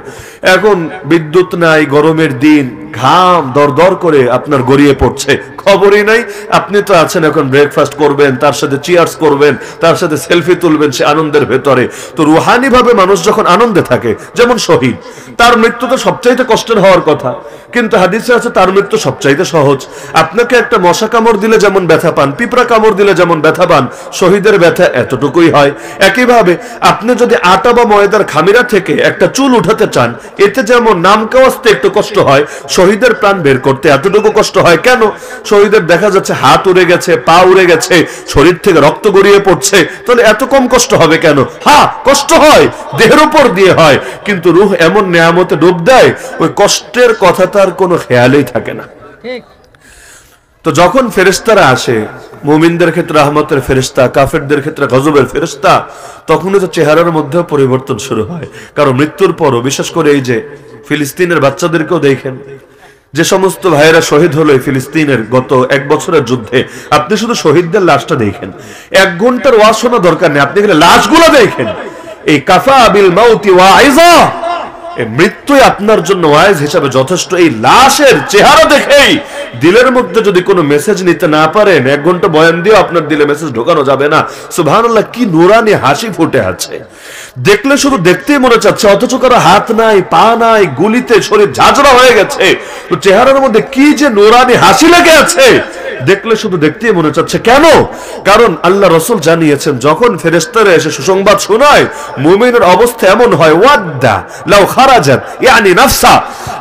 এখন বিদ্যুৎ নাই, গরমের দিন, ঘাম দরদর করে আপনার গড়িয়ে পড়ছে, খবরই নাই। আপনি তো আছেন এখন ব্রেকফাস্ট করবেন, তার সাথে চিয়ার্স করবেন, তার সাথে সেলফি তুলবেন সে আনন্দের ভেতরে। তো রুহানি ভাবে মানুষ যখন আনন্দে থাকে, যেমন শহীদ, তার মৃত্যু তো সবচাইতে কষ্টের হওয়ার কথা, কিন্তু হাদিসে আছে তার মৃত্যু সবচাইতে সহজ। আপনাকে একটা মশা কামড় দিলে যেমন ব্যথা পান, পিঁপড়া কামড় দিলে যেমন ব্যথা পান, শহীদের ব্যথা এতটুকুই হয়। একইভাবে আপনি যদি আটা বা ময়দার খামিরা থেকে একটা চুল উঠাতে চান, এতে যেমন নাম কাওয়াজতে একটু কষ্ট হয়, শহীদের প্রাণ বের করতে এতটুকু কষ্ট হয় কেন? শহীদের দেখা যাচ্ছে হাত উড়ে গেছে, পা উড়ে গেছে, শরীর থেকে রক্ত গড়িয়ে পড়ছে, তাহলে এত কম কষ্ট হবে কেন? হ্যাঁ কষ্ট হয়, দেহের উপর দিয়ে হয়, কিন্তু রূহ এমন নেয়ামতে ডুব দেয় ওই কষ্টের কথা তার কোনো খেয়ালই থাকে না। তো যখন ফেরেশতারা আসে, মুমিনদের ক্ষেত্রে রহমতের ফেরেশতা, কাফেরদের ক্ষেত্রে গজবের ফেরেশতা, তখনই তো চেহারার মধ্যেও পরিবর্তন শুরু হয়। কারণ মৃত্যুর পরও, বিশেষ করে এই যে ফিলিস্তিনের বাচ্চাদেরকেও দেখেন, যে সমস্ত ভাইয়েরা শহীদ হলো ফিলিস্তিনের গত 1 বছরের যুদ্ধে, আপনি শুধু শহীদদের লাশটা দেখেন, 1 ঘন্টার ওয়াজ শোনা দরকার নেই, আপনি এখানে লাশগুলো দেখেন। এই কাফা বিল মাউতি ওয়াইজা, মৃত্যুই আপনার জন্য ওয়াইজ হিসাবে যথেষ্ট। এই লাশের চেহারা দেখেই দিলের মধ্যে যদি কোনো মেসেজ নিতে না পারেন, 1 ঘন্টা বয়ান দিয়ে আপনার দিলে মেসেজ ঢোকানো যাবে না। সুবহানাল্লাহ, কি নুরানি হাসি ফুটে আছে, দেখলে শুধু দেখতেই মনে চাচ্ছে, অথচ কারো হাত নাই, পা নাই, গুলিতে শরীর ঝাঁঝরা হয়ে গেছে, তো চেহারার মধ্যে কি যে নুরানি হাসি লেগে আছে, দেখলে শুধু দেখতেই মনে চাচ্ছে। কেন? কারণ আল্লাহ রাসূল জানিয়েছেন, যখন ফেরেশতারা এসে সুসংবাদ শোনায়, মুমিনের অবস্থা এমন হয়, ওয়াদ্দা লাউ খারাজাত ইয়ানি নাফসা,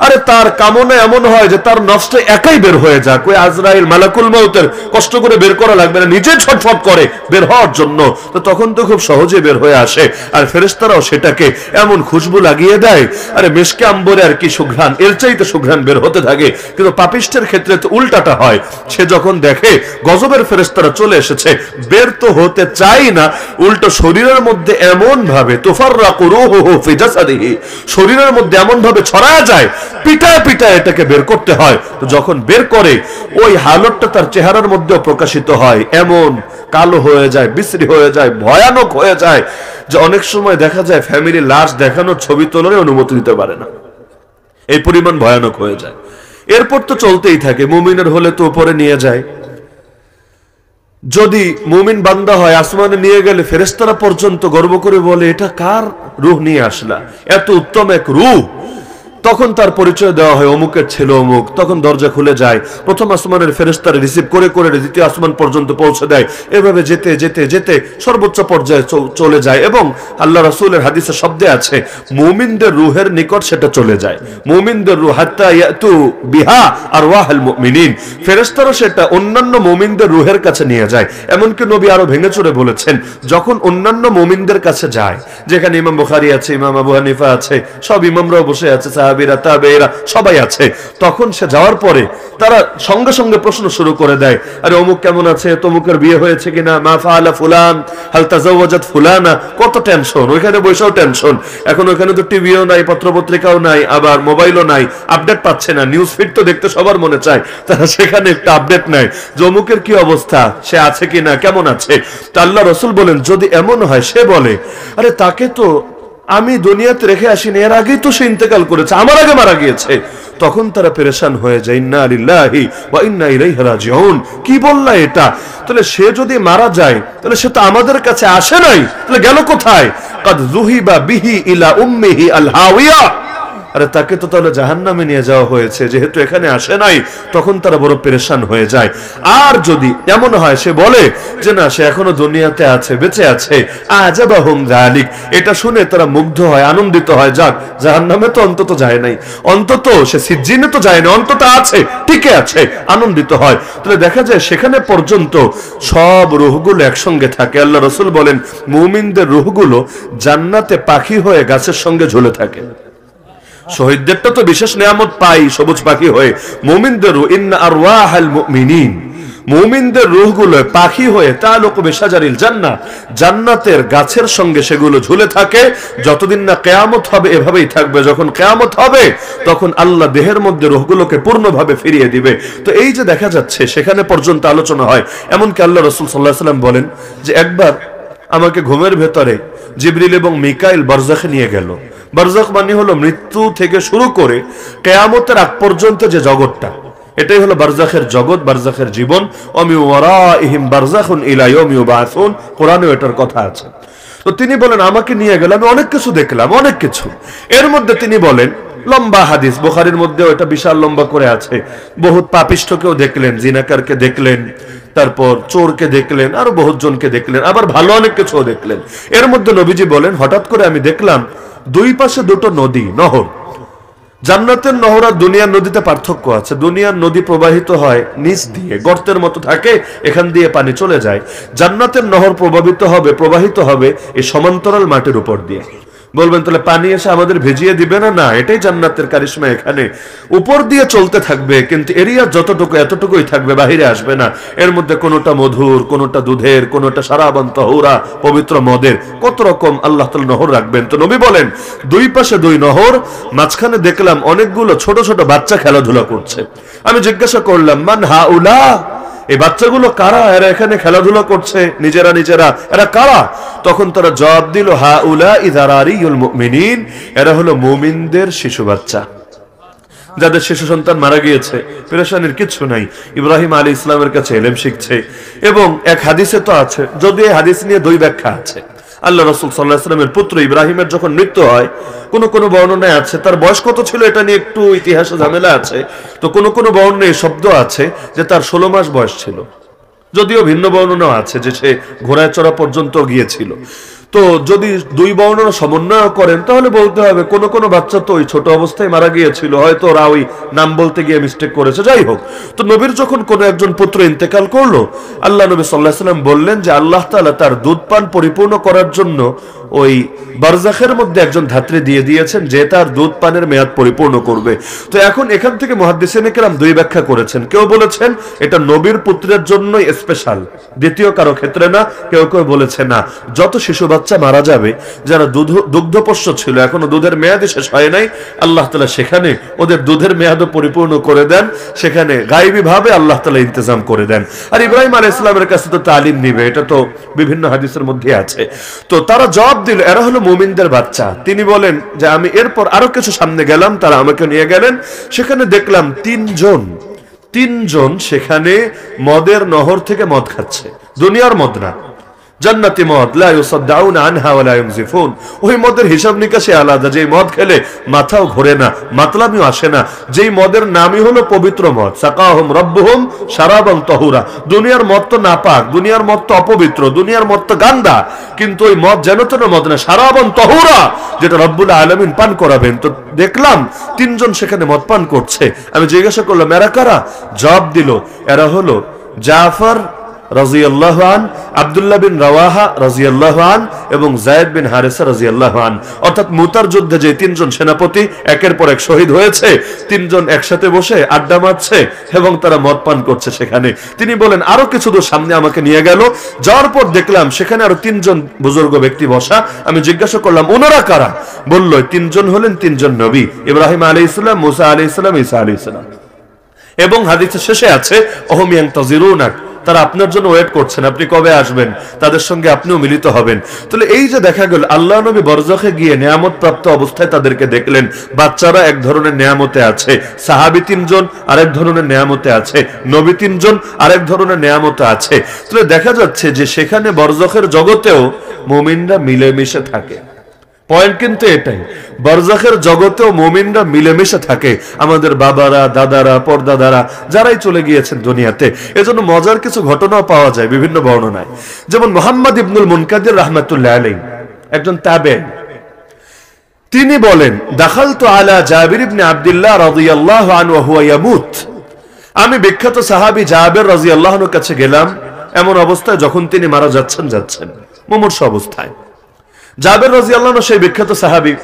আরে তার কামনা এমন হয় যে তার নফসটা একাই বের হয়ে যাক, ওই আজরাইল মালাকুল মউতের কষ্ট করে বের করা লাগবে না, নিজে ছটফট করে বের হওয়ার জন্য, তো তখন তো খুব সহজে বের হয়ে আসে। আর ফেরেশতারাও সেটাকে এমন খুশবু লাগিয়ে দেয়, আরে মেশকে আম্বরে আর কি সুঘ্রাণ, এর চাইতে সুঘ্রাণ বের হতে থাকে। কিন্তু পাপিষ্টের ক্ষেত্রে তো উল্টাটা হয়, সে যখন যখন দেখে গজবের ফেরেশতারা চলে এসেছে, বের তো হতে চাই না, উল্টো শরীরের মধ্যে এমন ভাবে তুফাররাকু রূহুহু ফি জাসাদিহি, শরীরের মধ্যে এমন ভাবে ছড়ায় যায়, পিটায় পিটায় এটাকে বের করতে হয়। তো যখন বের করে ওই হালতটা তার চেহারার মধ্যেও প্রকাশিত হয়, এমন কালো হয়ে যায়, বিশ্রী হয়ে যায়, ভয়ানক হয়ে যায় যে অনেক সময় দেখা যায় ফ্যামিলি লাশ দেখানোর ছবি তোলার অনুমতি দিতে পারে না, এই পরিমাণ ভয়ানক হয়ে যায়। এরপর তো চলতেই থাকে, মুমিনের হলে তো উপরে নিয়ে যায়, যদি মুমিন বান্দা হয় আসমানে নিয়ে গেলে ফেরেশতারা পর্যন্ত গর্ব করে বলে এটা কার রূহ নিয়ে আসলা, এত উত্তম এক রূহ। তখন তার পরিচয় দেওয়া হয় অমুকের ছেলে অমুক, তখন দরজা খুলে যায়, প্রথম আসমানের ফেরেশতারা রিসিভ করে করে দ্বিতীয় আসমান পর্যন্ত পৌঁছে দেয়, এভাবে যেতে যেতে যেতে সর্বোচ্চ পর্যায়ে চলে যায়। এবং আল্লাহ রাসূলের হাদিসে শব্দে আছে মুমিনদের রূহের নিকট সেটা চলে যায়, মুমিনদের রূহ হাত্তা ইয়াতু বিহা আরওয়াহুল মুমিনিন, ফেরেশতারা সেটা অন্যান্য মুমিনদের রূহের কাছে নিয়ে যায়। এমনকি নবী আরো ভেঙে চুরে বলেছেন, যখন অন্যান্য মুমিনদের কাছে যায়, যেখানে ইমাম বুখারী আছে, ইমাম আবু হানিফা আছে, সব ইমামরাও বসে আছে, সাহাবীরা তাবেঈরা সবাই আছে, তখন সে যাওয়ার পরে তারা সঙ্গে সঙ্গে প্রশ্ন শুরু করে দেয়, আরে অমুক কেমন আছে, তমুকের বিয়ে হয়েছে কিনা, মা ফাআলা ফুলান হাল তাজাওয়াজাত ফুলানা, কত টেনশন, ওইখানে বসেও টেনশন। এখন ওইখানে তো টিভিও নাই, পত্রপত্রিকাও নাই, আবার মোবাইলও নাই, আপডেট পাচ্ছে না, নিউজ ফিড তো দেখতে সবার মনে চায়, তারা সেখানে একটা আপডেট নাই যে অমুকের কি অবস্থা, সে আছে কিনা, কেমন আছে। তা আল্লাহ রাসূল বলেন যদি এমন হয়, সে বলে আরে তাকে তো আমি দুনিয়াতে রেখে আসিনি, এর আগেই তো সে ইন্তেকাল করেছে, আমার আগে মারা গিয়েছে, তখন তারা পেরেশান হয়ে যায়, ইন্না লিল্লাহি ওয়া ইন্না ইলাইহি রাজিউন, কি বললা এটা, তাহলে সে যদি মারা যায় তাহলে সে তো আমাদের কাছে আসে নাই, তাহলে গেল কোথায়, কাদ যুহিবা বিহি ইলা উম্মিহি আল হাওিয়া, আরে তাকে তো তাহলে জাহান্নামে নিয়ে যাওয়া হয়েছে, যেহেতু এখানে আসে নাই, তখন তারা বড় পেরেশান হয়ে যায়। আর যদি এমন হয় সে বলে যে না সে এখনো দুনিয়াতে আছে, বেঁচে আছে, আজাবাহুম যালিক, এটা শুনে তারা মুগ্ধ হয়, আনন্দিত হয়, যাক জাহান্নামে তো অন্তত যায় নাই, অন্তত সে সিজ্জিনে তো যায় না, অন্তত আছে, টিকে আছে, আনন্দিত হয়। তাহলে দেখা যায় সেখানে পর্যন্ত সব রূহগুলো একসঙ্গে থাকে। আল্লাহ রাসূল বলেন মুমিনদের রূহগুলো জান্নাতে পাখি হয়ে গাছের সঙ্গে ঝুলে থাকে। শহীদদেরটা তো বিশেষ নিয়ামত পাই সবুজ পাখি হয়ে, মুমিনদের রূহ ইন্না আরওয়াহাল মুমিনিন, মুমিনদের রূহগুলো পাখি হয়ে তালুকু বিশাজারিল জান্নাহ, জান্নাতের গাছের সঙ্গে সেগুলো ঝুলে থাকে যতদিন না কিয়ামত হবে, এভাবেই থাকবে। যখন কিয়ামত হবে তখন আল্লাহ দেহের মধ্যে রূহগুলোকে পূর্ণভাবে ফিরিয়ে দিবে। তো এই যে দেখা যাচ্ছে সেখানে পর্যন্ত আলোচনা হয়। এমনকি আল্লাহ রাসূল সাল্লাল্লাহু আলাইহি ওয়াসাল্লাম বলেন যে একবার আমাকে ঘুমের ভেতরে জিবরিল এবং মিকাইল বারজাখে নিয়ে গেল। বারজাখ মানে হলো মৃত্যু থেকে শুরু করে কিয়ামতের আগ পর্যন্ত যে জগৎটা, এটাই হলো বারজাখের জগৎ, বারজাখের জীবন। ওমি ওয়ারাইহিম বারজাখুন ইলা ইয়াউমি ইউবাসুন, কোরআনে এটার কথা আছে। তো তিনি বলেন আমাকে নিয়ে গেল, আমি অনেক কিছু দেখলাম, অনেক কিছু। এর মধ্যে তিনি বলেন লম্বা হাদিস, বুখারীর মধ্যেও এটা বিশাল লম্বা করে আছে, বহুত পাপিষ্ঠকেও দেখলেন, জিনাকারকে দেখলেন, তারপর চোরকে দেখলেন, আরো বহুত জনকে দেখলেন, আবার ভালো অনেক কিছুও দেখলেন। এর মধ্যে নবীজি বলেন হঠাৎ করে আমি দেখলাম দুই পাশে দুটো নদী, নহর। জান্নাতের নহর আর দুনিয়ার নদীতে পার্থক্য আছে। দুনিয়ার নদী প্রবাহিত হয় নিচ দিয়ে, গর্তের মতো থাকে, এখান দিয়ে পানি চলে যায়। জান্নাতের নহর প্রবাহিত হবে এই সমান্তরাল মাটির উপর দিয়ে। বলবেন তাহলে পানি এসে আমাদের ভিজিয়ে দিবে না? না, এটাই জান্নাতের কারিশমা। এখানে উপর দিয়ে চলতে থাকবে, কিন্তু এরিয়া যতটুকু এতটুকুই থাকবে, বাহিরে আসবে না। এর মধ্যে কোনোটা মধুর, কোনোটা দুধের, কোনোটা সারাবান তাহুরা পবিত্র মদের, কত রকম আল্লাহ তাআলা নহর রাখবেন। তো নবী বলেন দুই পাশে দুই নহর, মাঝখানে দেখলাম অনেকগুলো ছোট ছোট বাচ্চা খেলাধুলা করছে। আমি জিজ্ঞাসা করলাম মান হাউলা, এই বাচ্চাগুলো কারা, এরা এখানে খেলাধুলা করছে নিজেরা নিজেরা, এরা কারা? তখন তারা জবাব দিল হাউলা ইযারারিউল মুমিনিন, এরা হলো মুমিনদের শিশু বাচ্চা, যাদের শিশু সন্তান মারা গিয়েছে, পেরেশানির কিছু নাই, ইব্রাহিম আলাইহিস সালামের কাছে ইলম শিখছে। এবং এক হাদিসে তো আছে, যদি এই হাদিস নিয়ে দুই ব্যাখ্যা আছে। আল্লাহ রাসূল সাল্লাল্লাহু আলাইহি ওয়াসাল্লামের পুত্র ইব্রাহিমের যখন মৃত্যু হয়, কোন কোন বর্ণনায় আছে তার বয়স কত ছিল, এটা নিয়ে একটু ইতিহাসে ঝামেলা আছে। তো কোন কোন বর্ণনায় শব্দ আছে যে তার 16 মাস বয়স ছিল, যদিও ভিন্ন বর্ণনা আছে যে সে ঘোড়ায় চড়া পর্যন্ত গিয়েছিল। তো যদি দুই বর্ণনা সমন্বয় করেন তাহলে বলতে হবে কোন কোন বাচ্চা তো ওই ছোট অবস্থায় মারা গিয়েছিল, হয়তো ওরা ওই নাম বলতে গিয়ে মিস্টেক করেছে। যাই হোক, তো নবীর যখন কোন একজন পুত্র ইন্তেকাল করলো, আল্লাহ নবী সাল্লাল্লাহু আলাইহি ওয়াসাল্লাম বললেন যে আল্লাহ তাআলা তার দুধ পান পরিপূর্ণ করার জন্য ওই বারজাখের মধ্যে একজন ধাত্রী দিয়ে দিয়েছেন যে তার দুধ পানের মেয়াদ পরিপূর্ণ করবে। তো এখন এখান থেকে মুহাদ্দিসিনে কেরাম দুই ব্যাখ্যা করেছেন। কেউ বলেছেন এটা নবীর পুত্রের জন্যই স্পেশাল, দ্বিতীয় কারো ক্ষেত্রে না। কেউ কেউ বলেছে না, যত শিশু বাচ্চা মারা যাবে যারা দুগ্ধপোষ্য ছিল, এখনো দুধের মেয়াদই শেষ হয় নাই, আল্লাহ তাআলা সেখানে ওদের দুধের মেয়াদও পরিপূর্ণ করে দেন, সেখানে গায়বী ভাবে আল্লাহ তাআলা ইন্তজাম করে দেন। আর ইব্রাহিম আলাইহিস সালামের কাছে তো তালিম নিবে, এটা তো বিভিন্ন হাদিসের মধ্যে আছে। তো তারা জবাব দিল এরা হলো মুমিনদের বাচ্চা। তিনি বলেন যে আমি এরপর আরো কিছু সামনে গেলাম, তারা আমাকে নিয়ে গেলেন, সেখানে দেখলাম তিনজন সেখানে মদের নহর থেকে মদ খাচ্ছে, দুনিয়ার মদ না, জান্নাতি মদ, লা ইউসাদদাউনা আনহা ওয়া লা ইউনজিফুন। ওই মদের হিসাব নিকাশে আলাদা, যেই মদ খেলে মাথাও ঘোরে না, মাতলামিও আসে না, যেই মদের নামই হলো পবিত্র মদ, সাকাহুম রাব্বুহুম শারাবান তাহুরা। দুনিয়ার মদ তো নাপাক, দুনিয়ার মদ তো অপবিত্র, দুনিয়ার মদ তো গান্দা, কিন্তু ওই মদ যেন তেন মদ না, শারাবান তাহুরা, যেটা রব্বুল আলামিন পান করাবেন। তো দেখলাম তিনজন সেখানে মদ পান করছে। আমি জিজ্ঞাসা করলাম এরা কারা? জবাব দিল এরা হলো জাফর রাদিয়াল্লাহু আন, আব্দুল্লাহ বিন রাওয়াহা রাদিয়াল্লাহু আন এবং যায়েদ বিন হারিসা রাদিয়াল্লাহু আন। অর্থাৎ মুতার যুদ্ধে যে তিনজন সেনাপতি একের পর এক শহীদ হয়েছে, তিনজন একসাথে বসে আড্ডা মারছে এবং তারা মদ পান করছে সেখানে। তিনি বলেন আরো কিছু দূর সামনে আমাকে নিয়ে গেল, যাওয়ার পর দেখলাম সেখানে আরো তিনজন বুজুর্গ ব্যক্তি বসা। আমি জিজ্ঞাসা করলাম ওনারা কারা? বলল তিনজন হলেন তিনজন নবী, ইব্রাহিম আলাইহিস সালাম, মুসা আলাইহিস সালাম, ঈসা আলাইহিস সালাম। এবং হাদিসের শেষে আছে ওহুম ইয়ানতাজিরুনাক, তারা আপনার জন্য ওয়েট করছেন, আপনি কবে আসবেন, তাদের সঙ্গে আপনিও মিলিত হবেন। তাহলে এই যে দেখা গেল আল্লাহ নবী বরজখে গিয়ে নিয়ামত প্রাপ্ত অবস্থায় তাদেরকে দেখলেন, বাচ্চারা এক ধরনের নিয়ামতে আছে, সাহাবী তিনজন আরেক ধরনের নিয়ামতে আছে, নবী তিনজন আরেক ধরনের নিয়ামতে আছে। তাহলে দেখা যাচ্ছে যে সেখানে বরজখের জগতেও মুমিনরা মিলেমিশে থাকে। পয়েন্ট কিন্তু এটাই, বারজাখের জগতেও মুমিনরা মিলেমিশে থাকে, আমাদের বাবারা, দাদারা, পরদাদারা যারাই চলে গিয়েছেন দুনিয়াতে। এজন্য মজার কিছু ঘটনাও পাওয়া যায় বিভিন্ন বর্ণনায়। যেমন মুহাম্মদ ইবনুল মুনকাদির রাহমাতুল্লাহ আলাইহি, একজন তাবেঈ, তিনি বলেন দাখালতু আলা জাবির ইবনে আব্দুল্লাহ রাদিয়াল্লাহু আনহু ওয়া হুয়া ইয়ামুত। আমি বিখ্যাত সাহাবী জাবির রাদিয়াল্লাহু আনহুর কাছে গেলাম এমন অবস্থায় যখন তিনি মারা যাচ্ছেন মুমূর্ষু অবস্থায়। জাবের রাদিয়াল্লাহু আনহু সেই বিখ্যাত সাহাবী,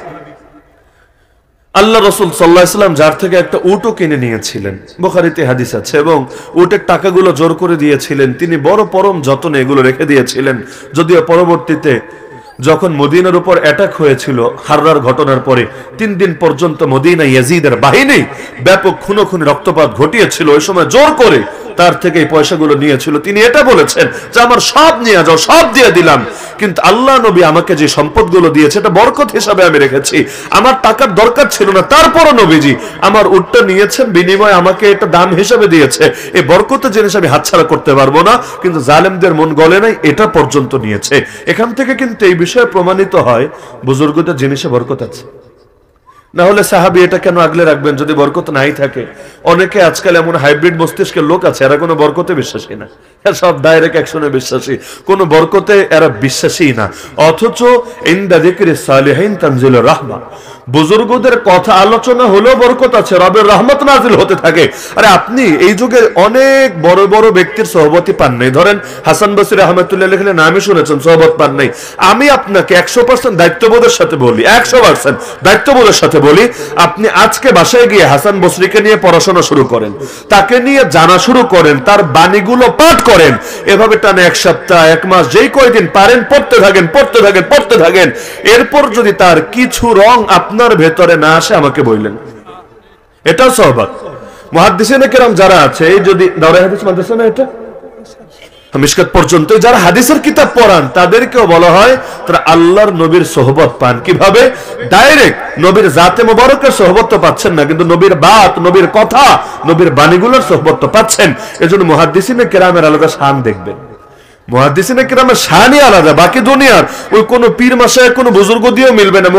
আল্লাহ রাসূল সাল্লাল্লাহু আলাইহি ওয়াসাল্লাম যার থেকে একটা উটও কিনে নিয়েছিলেন, বুখারীতে হাদিস আছে, এবং উটের টাকাগুলো জোর করে দিয়েছিলেন। তিনি বড় পরম যত্নে এগুলো রেখে দিয়েছিলেন। যদিও পরবর্তীতে যখন মদিনার উপর অ্যাটাক হয়েছিল হাররার ঘটনার পরে 3 দিন পর্যন্ত মদিনা ইয়াজিদের বাহিনী ব্যাপক খুনোখুনি রক্তপাত ঘটিয়েছিল, ওই সময় জোর করে তার থেকে এই পয়সাগুলো নিয়েছিল। তিনি এটা বলেছেন যে আমার সব নিয়ে যাও, সব দিয়ে দিলাম, কিন্তু আল্লাহ নবী আমাকে যে সম্পদগুলো দিয়েছে এটা বরকত হিসাবে আমি রেখেছি, আমার টাকার দরকার ছিল না, তারপরও নবীজি আমার উটটা নিয়েছেন, বিনিময়ে আমাকে এটা দাম হিসাবে দিয়েছে। এই বরকতের জিনিস আমি হাতছাড়া করতে পারবো না, কিন্তু জালেমদের মন গলে নাই, এটা পর্যন্ত নিয়েছে। এখান থেকে কিন্তু এই বিষয়ে প্রমাণিত হয় বুজুর্গদের জিনিসে বরকত আছে। না হলে সাহাবী এটা কেন আগলে রাখবেন যদি বরকত নাই থাকে? অনেকে আজকাল এমন হাইব্রিড মস্তিষ্কের লোক আছে, এরা কোনো বরকতে বিশ্বাসী না, সব ডাইরেক্ট অ্যাকশনে বিশ্বাসী, কোনো বরকতে এরা বিশ্বাসী না। অথচ ইনদা যিকরিস সালিহিন তানজিলুর রাহমা, বুজুর্গদের কথা আলোচনা হলেও বরকত আছে, রবের রহমত নাজিল হতে থাকে। আরে আপনি এই যুগে অনেক বড় বড় ব্যক্তির সোহবতই পান নাই। ধরেন হাসান বসরি রাহমাতুল্লাহ আলাইহি নামই শুনেছেন, সোহবত পান নাই। আমি আপনাকে 100% দায়িত্ববোধের সাথে বলি, 100% দায়িত্ববোধের সাথে বলি, আপনি আজকে বাসায় গিয়ে হাসান বসরিকে নিয়ে পড়াশোনা শুরু করেন, তাকে নিয়ে জানা শুরু করেন, তার বাণীগুলো পাঠ করেন, এভাবে টানে 1 সপ্তাহ 1 মাস যেই কয়দিন পারেন পড়তে থাকেন। এরপর যদি তার কিছু রং আপনার ভেতরে না আসে আমাকে বললেন, এটাও সোহবত। মুহাদ্দিসিনে কেরাম যারা আছে, এই যদি দাওরায়ে হাদিস মাদ্রাসা না এটা মিশকাত পর্যন্ত যারা হাদিসের কিতাব পড়ান তাদেরকেও বলা হয় তারা আল্লাহর নবীর সোহবত পান। কিভাবে? ডাইরেক্ট নবীর জাতে মোবারকের সোহবত তো পাচ্ছেন না, কিন্তু নবীর বাত, নবীর কথা, নবীর বাণীগুলোর সোহবত তো পাচ্ছেন। এজন্য মুহাদ্দিসিনে কেরামের আলাদা শান দেখবেন, মুহাদ্দিসিনে কেরামের শানই আলাদা, বাকি দুনিয়ার ওই কোন পীর মাশায়েখ কোন বুজুর্গ দিয়েও মিলবে না।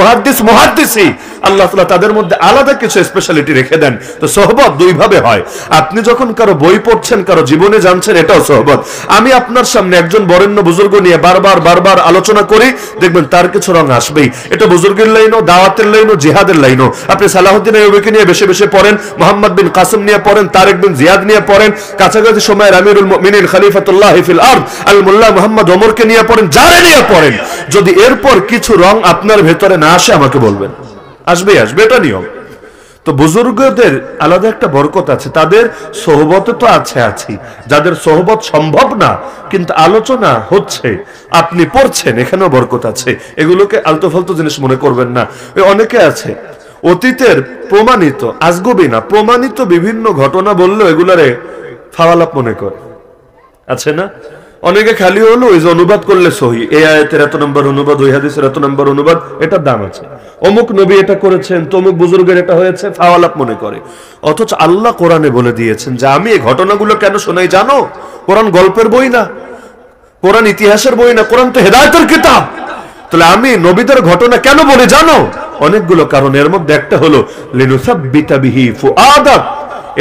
মুহাদ্দিসই আল্লাহ তাআলা তাদের মধ্যে আলাদা কিছু স্পেশালিটি রেখে দেন। তো সোহবত দুই ভাবে হয়। আপনি যখন কারো বই পড়ছেন, কারো জীবনে জানছেন, এটাও সোহবত। আমি আপনার সামনে একজন বরেণ্য বুজুর্গ নিয়ে বারবার আলোচনা করি, দেখবেন তার কিছু রং আসবেই। এটা বুজুর্গের লাইনও, দাওয়াতের লাইনও, জিহাদের লাইনও। আপনি সালাহুদ্দিন আইয়ুবীকে নিয়ে বেশি পড়েন, মুহাম্মদ বিন কাসিম নিয়ে পড়েন, তারেক বিন জিয়াদ নিয়ে পড়েন, কাছাকাছি সময়ের আমিরুল মুমিনিন খলিফাতুল্লাহ ফিল আরদ আল মোল্লা মোহাম্মদ ওমরকে নিয়ে পড়েন, যারে নিয়ে পড়েন, যদি এরপর কিছু রং আপনার ভেতরে না আসে আমাকে বলবেন। আসবে, এটা নিয়ম। তো বুজুর্গদের আলাদা একটা বরকত আছে, তাদের সোহবতে তো আছি, যাদের সোহবত সম্ভব না কিন্তু আলোচনা হচ্ছে, আপনি পড়ছেন, এখানেও বরকত আছে। এগুলোকে আলতু ফালতু জিনিস মনে করবেন না। অনেকে আছে অতীতের প্রমাণিত, আজগবি না, প্রমাণিত বিভিন্ন ঘটনা বললেও এগুলারে ফাওয়ালাপ মনে করে, আছে না? অনেকে খালি হলো ওই যে অনুবাদ করলে সহি, এই আয়াতের এত নম্বর অনুবাদ, ওই হাদিসের এত নম্বর অনুবাদ, এটার দাম আছে, অমুক নবী এটা করেছেন, তমুক বুজুর্গের এটা হয়েছে, ফাওয়ালাপ মনে করে। অথচ আল্লাহ কোরআনে বলে দিয়েছেন যে আমি এই ঘটনাগুলো কেন শোনাই জানো? কোরআন গল্পের বই না, কোরআন ইতিহাসের বই না, কোরআন তো হেদায়েতের কিতাব। তাহলে আমি নবীদের ঘটনা কেন বলে জানো? অনেকগুলো কারণ, এর মধ্যে একটা হলো লিনুসাব্বিতা বিহি ফুআদাক,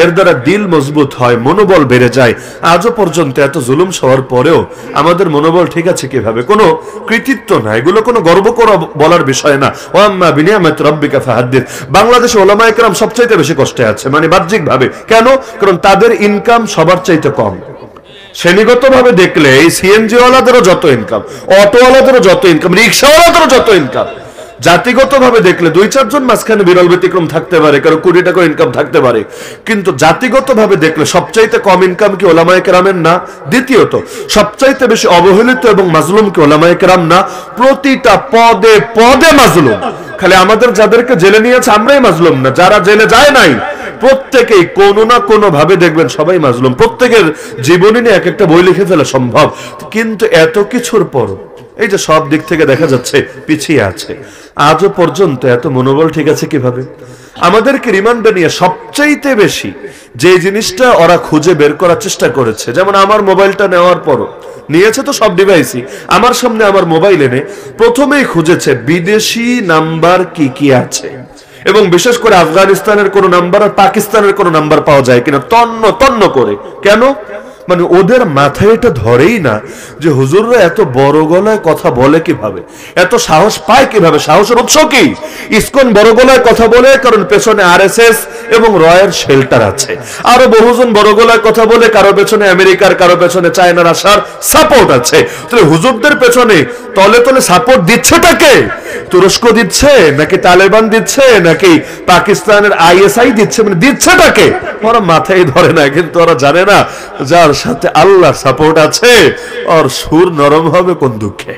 এর দ্বারা দিল মজবুত হয়, মনোবল বেড়ে যায়। আজও পর্যন্ত এত জুলুম সওয়ার পরেও আমাদের মনোবল ঠিক আছে কিভাবে? কোনো কৃতিত্ব না, এগুলো কোনো গর্ব করা বলার বিষয় না। ওয়াম্মা বিনিয়ামাতি রাব্বিকা ফাহাদ্দিস। বাংলাদেশে ওলামায়ে কেরাম সবচাইতে বেশি কষ্টে আছে, মানে বাহ্যিক ভাবে। কেন? কারণ তাদের ইনকাম সবার চাইতে কম। শ্রেণীগত ভাবে দেখলে এই সিএনজি ওয়ালাদেরও যত ইনকাম, অটোওয়ালাদেরও যত ইনকাম, রিক্সাওয়ালাদেরও যত ইনকাম, জাতিগত ভাবে দেখলে 2-4 জন মাঝখানে বিরল ব্যতিক্রম থাকতে পারে, কারো 20 টাকা ইনকাম থাকতে পারে, কিন্তু জাতিগত ভাবে দেখলে সবচাইতে কম ইনকাম কি ওলামায়ে কেরামের না? দ্বিতীয়ত সবচাইতে বেশি অবহেলিত এবং মাজলুম কি ওলামায়ে কেরাম না? প্রতিটা পদে পদে মাজলুম। খালি আমাদের যাদেরকে জেলে নিয়েছে আমরাই মাজলুম না, যারা জেলে যায় নাই প্রত্যেকেই কোনো না কোনো ভাবে দেখবেন সবাই মাজলুম। প্রত্যেকের জীবনী নিয়ে এক একটা বই লিখে ফেলা সম্ভব, কিন্তু এত কিছুর পর এই যে সব দিক থেকে দেখা যাচ্ছে পিছিয়ে আছে। আজও পর্যন্ত এত মনোবল ঠিক আছে কিভাবে? আমাদেরকে রিমান্ডে নিয়ে সবচাইতে বেশি যে জিনিসটা ওরা খুঁজে বের করার চেষ্টা করেছে, যেমন আমার মোবাইলটা নেওয়ার পরও, নিয়েছে তো সব ডিভাইসই, আমার সামনে আমার মোবাইল এনে প্রথমেই খুঁজেছে বিদেশি নাম্বার কি কি আছে, এবং বিশেষ করে আফগানিস্তানের কোন নাম্বার আর পাকিস্তানের কোন নাম্বার পাওয়া যায় কিনা তন্ন তন্ন করে। কেন? মানে ওদের মাথায় এটা ধরেই না যে হুজুররা এত বড় গলায় কথা বলে কিভাবে, এত সাহস পায় কিভাবে, সাহসের উৎস কি? ইসকন বড় গলায় কথা বলে কারণ পেছনে আরএসএস এবং রয়ের শেল্টার আছে। আরো বহুজন বড় গলায় কথা বলে, কারো পেছনে আমেরিকার, কারো পেছনে চায়নার আসার সাপোর্ট আছে। তাহলে হুজুরদের পেছনে তলে তলে সাপোর্ট দিচ্ছেটা কে? তুরস্ক দিচ্ছে নাকি তালেবান দিচ্ছে নাকি পাকিস্তানের আইএসআই দিচ্ছে? মানে দিচ্ছেটা কে? ওরা মাথায় ধরে না, কিন্তু ওরা জানে না যার সাথে আল্লাহর সাপোর্ট আছে আর সুর নরম হবে কোন দুঃখে।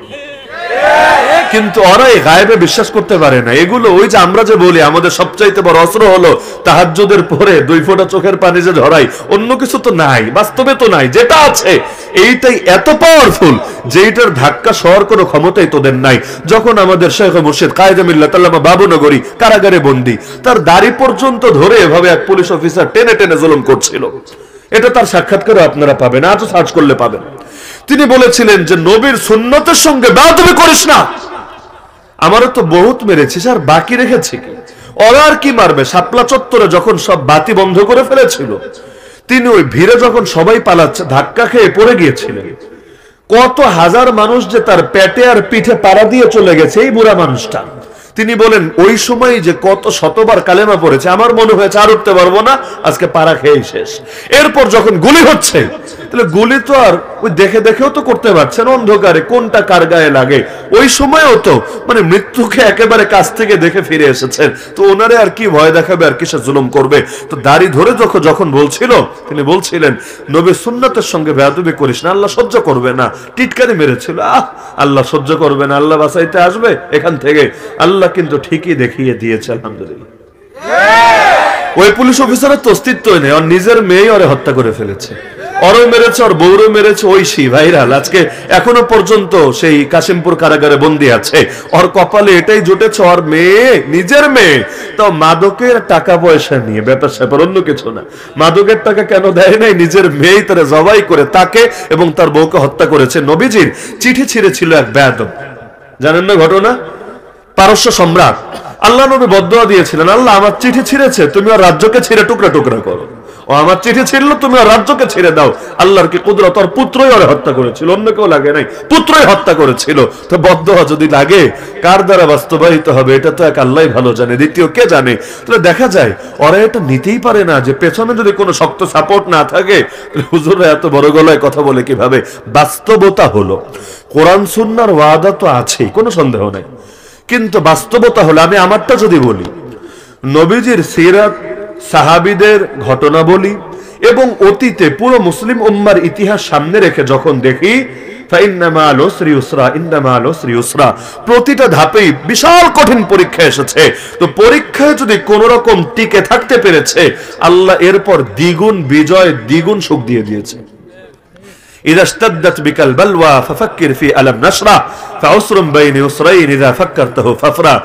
কিন্তু ওরা এই গায়েবে বিশ্বাস করতে পারে না। এগুলো ওই যে আমরা যে বলি আমাদের সবচাইতে বড় অস্ত্র হলো তাহাজ্জুদের পরে 2 ফোঁটা চোখের পানি যে ঝরাই, অন্য কিছু তো নাই, বাস্তবে তো নাই। যেটা আছে এইটাই এত পাওয়ারফুল যেটার ধাক্কা সওয়ার কোনো ক্ষমতাই তোদের নাই। যখন আমাদের শেখ মুর্শিদ কায়েদে মিল্লাত আল্লামা বাবুনগরী কারাগারে বন্দী, তার দাড়ি পর্যন্ত ধরে এভাবে এক পুলিশ অফিসার টেনে টেনে জুলুম করছিল, এটা তার সাক্ষাৎকারও আপনারা পাবেন, আজও সার্চ করলে পাবেন। তিনি বলেছিলেন যে নবীর সুন্নতের সঙ্গে বেয়াদবি করিস না। আমারও তো বহুত মেরেছিস, আর বাকি রেখেছি কি? ওরা আর কি মারবে? শাপলা চত্বরে যখন সব বাতি বন্ধ করে ফেলেছিল, তিনি ওই ভিড়ে যখন সবাই পালাচ্ছে ধাক্কা খেয়ে পড়ে গিয়েছিলেন। কত হাজার মানুষ যে তার পেটে আর পিঠে পাড়া দিয়ে চলে গেছে এই বুড়া মানুষটা। তিনি বলেন ওই সময় যে কত শতবার কালেমা পড়েছে, আমার মনে হয়েছে আর উঠতে পারবো না, আজকে পাড়া খেয়ে শেষ। এরপর যখন গুলি হচ্ছে, তাহলে গুলি তো আর ওই দেখে দেখেও তো করতে পারছেন, অন্ধকারে কোনটা কার গায়ে লাগে। ওই সময়ও তো মানে মৃত্যুকে একেবারে কাছ থেকে দেখে ফিরে এসেছেন, তো ওনারে আর কি ভয় দেখাবে, আর কিসে জুলুম করবে? তো দাড়ি ধরে যখন বলছিল, তিনি বলছিলেন নবী সুন্নতের সঙ্গে বেয়াদবি করিস না, আল্লাহ সহ্য করবে না। টিটকারি মেরেছিল, আল্লাহ সহ্য করবে না, আল্লাহ বাঁচাইতে আসবে এখান থেকে। আল্লাহ কিন্তু ঠিকই দেখিয়ে দিয়েছে, আলহামদুলিল্লাহ। ওই পুলিশ অফিসারের তো অস্তিত্বই নেই, ওর নিজের মেয়ে ওরে হত্যা করে ফেলেছে, ওরও মেরেছে, ওর বউরও মেরেছে। ঐশী ভাইরাল আজকে এখনো পর্যন্ত সেই কাশিমপুর কারাগারে বন্দী আছে। ওর কপালে এটাই জুটেছে, ওর মেয়ে, নিজের মেয়ে, তাও মাদকের টাকা পয়সা নিয়ে, ব্যাপার স্যাপার অন্য কিছু না। মাদকের টাকা কেন দেয় নাই? নিজের মেয়ে তারা জবাই করে তাকে এবং তার বউকে হত্যা করেছে। নবীজির চিঠি ছিঁড়েছিল এক বেয়াদব, জানেন না ঘটনা? পারস্য সম্রাট আল্লাহ নবী বদদুয়া দিয়েছিলেন, আল্লাহ আমার চিঠি ছিঁড়েছে, তুমি আর রাজ্যকে ছিঁড়ে টুকরা টুকরা করো। ও আমার চিঠি ছিঁড়লো, তুমি আর রাজ্যকে ছিঁড়ে দাও। আল্লাহর কি কুদরত, ওর পুত্রই ওরে হত্যা করেছিল, অন্য কেউ লাগে নাই, পুত্রই হত্যা করেছিল। তো বদদুয়া যদি লাগে কার দ্বারা বাস্তবায়িত হবে এটা তো এক আল্লাহই ভালো জানে, দ্বিতীয় কে জানে। তাহলে দেখা যায় ওরা এটা নিতেই পারে না যে পেছনে যদি কোনো শক্ত সাপোর্ট না থাকে, হুজুররা এত বড় গলায় কথা বলে কিভাবে। বাস্তবতা হলো কোরআন সুন্নাহর ওয়াদা তো আছেই, কোনো সন্দেহ নাই, কিন্তু বাস্তবতা হলো, আমি আমারটা যদি বলি, নবীজির সিরাত, সাহাবীদের ঘটনা বলি এবং অতীতে পুরো মুসলিম উম্মার ইতিহাস সামনে রেখে যখন দেখি, প্রতিটা ধাপেই বিশাল কঠিন পরীক্ষা এসেছে। তো পরীক্ষায় যদি কোন রকম টিকে থাকতে পেরেছে, আল্লাহ এরপর দ্বিগুণ বিজয়, দ্বিগুণ সুখ দিয়ে দিয়েছে। إذا اشتدت بك البلوى ففكر في ألم نشرح فعسر بين يسرين إذا فكرته فافرح।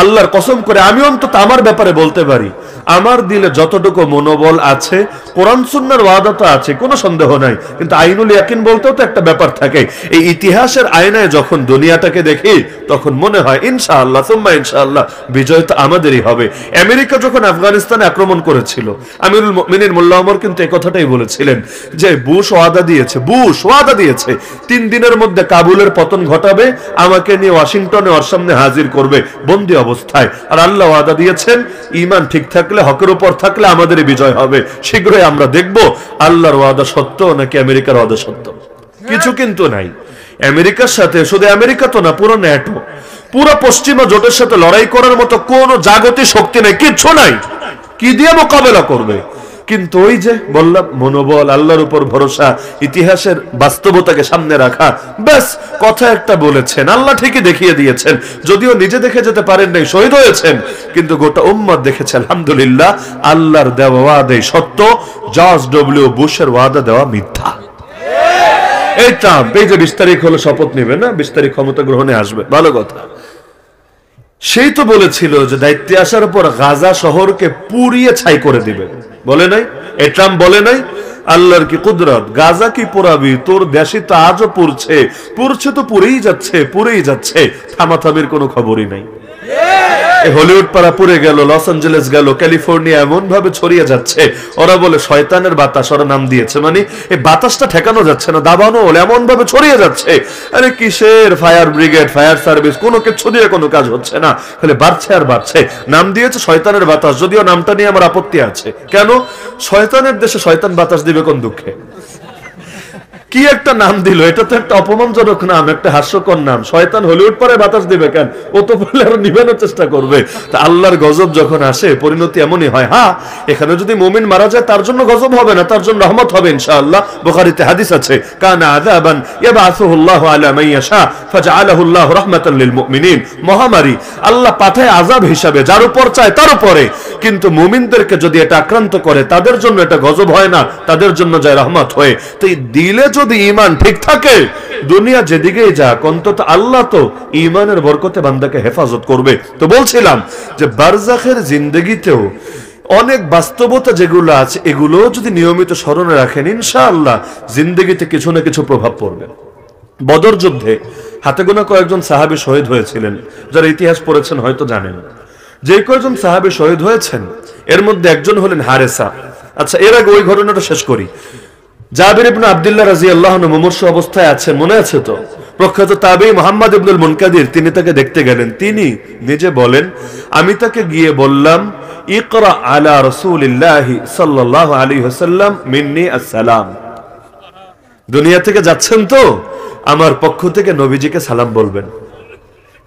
আল্লাহর কসম করে আমি অন্তত আমার ব্যাপারে বলতে পারি, আমার দিলে যতটুকু মনোবল আছে, কোরআন সুন্নাহর ওয়াদা তো আছে, কোনো সন্দেহ নাই, কিন্তু আইনুল ইয়াকিন বলতেও তো একটা ব্যাপার থাকে। এই ইতিহাসের আয়নায় যখন দুনিয়াটাকে দেখি তখন মনে হয় ইনশাআল্লাহ সুম্মা ইনশাআল্লাহ বিজয় তো আমাদেরই হবে। আমেরিকা যখন আফগানিস্তানে আক্রমণ করেছিল, আমিরুল মুমিনিন মোল্লা ওমর কিন্তু এই কথাটাই বলেছিলেন যে বুশ ওয়াদা দিয়েছে 3 দিনের মধ্যে কাবুলের পতন ঘটাবে, আমাকে নিয়ে ওয়াশিংটনে ওর সামনে হাজির করবে বন্দী অবস্থায়। আর আল্লাহ ওয়াদা দিয়েছেন ঈমান ঠিক থাকলে, হকের উপর থাকলে আমাদের বিজয় হবে। শীঘ্রই আমরা দেখব আল্লাহর ওয়াদা সত্য নাকি আমেরিকার ওয়াদা সত্য। কিছু কিন্তু নাই। আমেরিকার সাথে, শুধু আমেরিকা তো না, পুরো ন্যাটো, পুরো পশ্চিমা জোটের সাথে লড়াই করার মতো কোন জাগতিক শক্তি নাই, কিচ্ছু নাই। কি দিয়ে মোকাবেলা করবে? কিন্তু ওই যে বললাম, মনোবল, আল্লাহর উপর ভরসা, ইতিহাসের বাস্তবতাকে সামনে রাখা, ব্যাস কথা একটা বলেছেন, আল্লাহ ঠিকই দেখিয়ে দিয়েছেন। যদিও নিজে দেখে যেতে পারেন নাই, শহীদ হয়েছেন, কিন্তু গোটা উম্মত দেখেছে আলহামদুলিল্লাহ আল্লাহর দেওয়া ওয়াদা সত্য, জর্জ ডব্লিউ বুশের ওয়াদা দেওয়া মিথ্যা। এই ট্রাম্প এই যে 20 তারিখ হলো শপথ নেবে না, 20 তারিখ ক্ষমতা গ্রহণে আসবে, ভালো কথা। সেই তো বলেছিল যে দায়িত্বে আসার পর গাজা শহরকে পুড়িয়ে ছাই করে দিবে, বলে নাই? এ ট্রাম্প বলে নাই? আল্লাহর কি কুদরত, গাজা কি পোড়াবি, তোর দেশে তো আজও পুড়ছে তো পুড়েই যাচ্ছে, থামাথামির কোনো খবরই নাই। হলিউড পাড়া পুড়ে গেল, লস অ্যাঞ্জেলেস গেল, ক্যালিফোর্নিয়া এমন ভাবে ছড়িয়ে যাচ্ছে, ওরা বলে শয়তানের বাতাস, ওরা নাম দিয়েছে, মানে এই বাতাসটা ঠেকানো যাচ্ছে না, দাবানো হলে এমন ভাবে ছড়িয়ে যাচ্ছে। আরে কিসের ফায়ার ব্রিগেড, ফায়ার সার্ভিস, কোনো কিছু দিয়ে কোনো কাজ হচ্ছে না, খালি বাড়ছে আর বাড়ছে। নাম দিয়েছে শয়তানের বাতাস, যদিও নামটা নিয়ে আমার আপত্তি আছে। কেন? শয়তানের দেশে শয়তান বাতাস দিবে কোন দুঃখে? কি একটা নাম দিল, এটা তো একটা অপমানজনক নাম, একটা হাস্যকর নাম। শয়তান হলিউড পরে বাতাস দিবে কেন? ও তো বলে আরো নিবানোর চেষ্টা করবে। তা আল্লাহর গজব যখন আসে পরিণতি এমনই হয়। হ্যাঁ, এখানে যদি মুমিন মারা যায় তার জন্য গজব হবে না, তার জন্য রহমত হবে ইনশাআল্লাহ। বুখারীতে হাদিস আছে, কানা আযাবান ইয়াবআসুহুল্লাহু আলা মান ইয়াশা ফাজআলাহুল্লাহু রাহমাতাল লিল মুমিনিন। মহামারী আল্লাহ পাঠায় আযাব হিসাবে, যার উপর চায় তার উপরে, কিন্তু মুমিনদেরকে যদি এটা আক্রান্ত করে তাদের জন্য এটা গজব হয় না, তাদের জন্য যায় রহমত হয়ে। তো এই দিলে যদি ঈমান ঠিক থাকে, দুনিয়া যেদিকেই যাক অন্তত আল্লাহ তো ঈমানের বরকতে বান্দাকে হেফাজত করবে। তো বলছিলাম যে বারজাখের জিন্দেগিতেও অনেক বাস্তবতা যেগুলো আছে, এগুলো যদি নিয়মিত স্মরণে রাখেন ইনশাআল্লাহ জিন্দেগিতে কিছু না কিছু প্রভাব পড়বে। বদর যুদ্ধে হাতে গোনা কয়েকজন সাহাবী শহীদ হয়েছিলেন, যারা ইতিহাস পড়েছেন হয়তো জানেন। যে কয়েকজন সাহাবী শহীদ হয়েছেন এর মধ্যে একজন হলেন হারেসা। আচ্ছা, এর আগে ওই ঘটনাটা শেষ করি। জাবির ইবনে আব্দুল্লাহ রাদিয়াল্লাহু আনহু মুমূর্ষু অবস্থায় আছেন, মনে আছে তো? প্রখ্যাত তাবেঈ মুহাম্মদ ইবনুল মুনকাদির তিনি তাকে দেখতে গেলেন। তিনি নিজে বলেন, আমি তাকে গিয়ে বললাম, ইকরা আলা রাসূলিল্লাহি সাল্লাল্লাহু আলাইহি ওয়াসাল্লাম মিন্নি আসসালাম। দুনিয়া থেকে যাচ্ছেন তো আমার পক্ষ থেকে নবীজিকে সালাম বলবেন।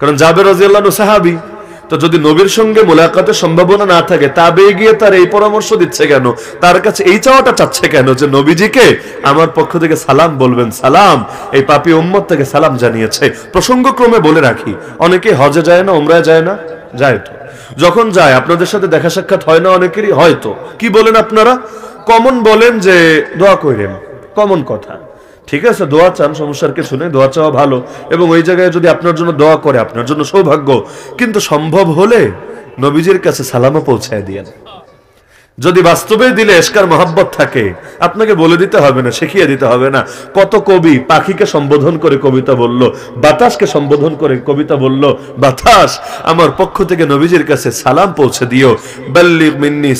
কারণ জাবির রাদিয়াল্লাহু আনহু সাহাবী, তো যদি নবীর সঙ্গে মুলাকাতের সম্ভাবনা না থাকে, তাবেঈ গিয়ে তার এই পরামর্শ দিচ্ছে কেন, তার কাছে এই চাওয়াটা চাচ্ছে কেন যে নবীজিকে আমার পক্ষ থেকে সালাম বলবেন। সালাম এই পাপী উম্মত থেকে সালাম জানিয়েছে। প্রসঙ্গক্রমে বলে রাখি, অনেকে হজে যায় না, উমরায় যায় না? যায় তো। যখন যায় আপনাদের সাথে দেখা সাক্ষাৎ হয় না অনেকেরই? হয়তো। কি বলেন আপনারা? কমন বলেন যে দোয়া করেন, কমন কথা। ঠিক আছে, দোয়া চান, সমস্যার কিছু নেই, দোয়া চাওয়া ভালো, এবং ওই জায়গায় যদি আপনার জন্য দোয়া করে আপনার জন্য সৌভাগ্য। কিন্তু সম্ভব হলে নবীজির কাছে সালামও পৌঁছায় দিয়েন। যদি বাস্তবে দিলে এশকার মহব্বত থাকে, আপনাকে বলে দিতে হবে না, শিখিয়ে দিতে হবে না। কত কবি পাখিকে সম্বোধন করে কবিতা বলল, বাতাসকে সম্বোধন করে কবিতা বলল, বাতাস আমার পক্ষ থেকে নবীজির কাছে সালাম পৌঁছে দিও, বাল্লিগ মিন্নি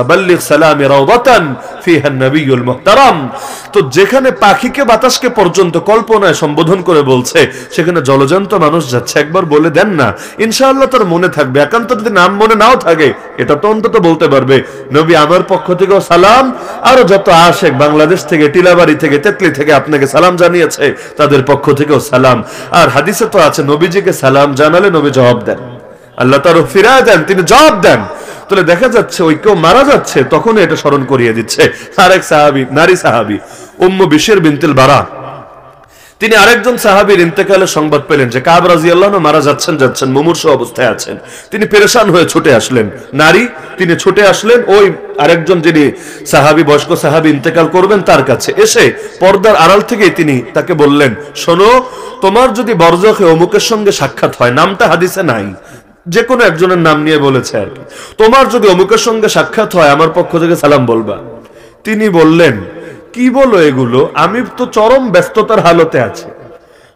বাল্লিগ সালামি রাওদাতান ফিহা নবিয়ুল মুহতারাম। তো যেখানে পাখিকে বাতাসকে পর্যন্ত কল্পনায় সম্বোধন করে বলছে, সেখানে জলজন্ত মানুষ যাচ্ছে, একবার বলে দেন না, ইনশাআল্লাহ তার মনে থাকবে। একান্ত যদি নাম মনে নাও থাকে, এটা তো অন্তত বলতে পারবে, নবী আমার পক্ষ থেকেও সালাম, আরো যত আশেক বাংলাদেশ থেকে, টিলাবাড়ি থেকে, তেতলি থেকে আপনাকে সালাম জানিয়েছে, তাদের পক্ষ থেকেও সালাম। আর হাদিসে তো আছে, নবীজিকে সালাম জানালে নবী জবাব দেন, আল্লাহ তার ফিরায় দেন, তিনি জবাব দেন। তাহলে দেখা যাচ্ছে ওই কেউ মারা যাচ্ছে, তখন এটা স্মরণ করিয়ে দিচ্ছে। আরেক সাহাবী, নারী সাহাবী উম্মু বিশর বিনতুল বারা, তিনি আরেকজন সাহাবীর ইন্তেকালের সংবাদ পেলেন যে কাব রাদিয়াল্লাহু আনহু মারা যাচ্ছেন, মুমূর্ষু অবস্থায় আছেন। তিনি পেরেশান হয়ে ছুটে আসলেন, নারী, তিনি ছুটে আসলেন ওই আরেকজন যিনি সাহাবী, বয়স্ক সাহাবী ইন্তেকাল করবেন তার কাছে। এসে পর্দার আড়াল থেকে তিনি তাকে বললেন, শোনো, তোমার যদি বরজখে অমুকের সঙ্গে সাক্ষাৎ হয়, নামটা হাদিসে নাই, যে কোনো একজনের নাম নিয়ে বলেছে আর কি, তোমার যদি অমুকের সঙ্গে সাক্ষাৎ হয়, আমার পক্ষ থেকে সালাম বলবা। তিনি বললেন, কি বলো এগুলো, আমি তো চরম ব্যস্ততার হালতে আছি,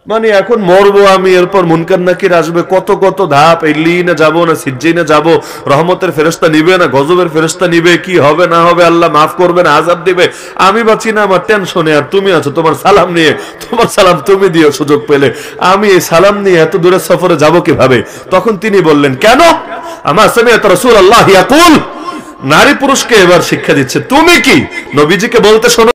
মানে এখন মরবো আমি, এরপর মুনকার নাকির আসবে, কত কত ধাপ, ইল্লিনে যাবো না সিজ্জিনে যাবো, রহমতের ফেরেশতা নিবে না গজবের ফেরেশতা নিবে, কি হবে না হবে, আল্লাহ মাফ করবে না আযাব দিবে, আমি বাঁচি না আমার টেনশনে, আর তুমি আছো তোমার সালাম নিয়ে, তোমার সালাম তুমি দিও সুযোগ পেলে, আমি এই সালাম নিয়ে এত দূরের সফরে যাব কিভাবে? তখন তিনি বললেন, কেন? আমার সামিআতু রাসূলুল্লাহ ইয়াকুল, নারী পুরুষকে এবার শিক্ষা দিচ্ছে, তুমি কি নবীজিকে বলতে শোনো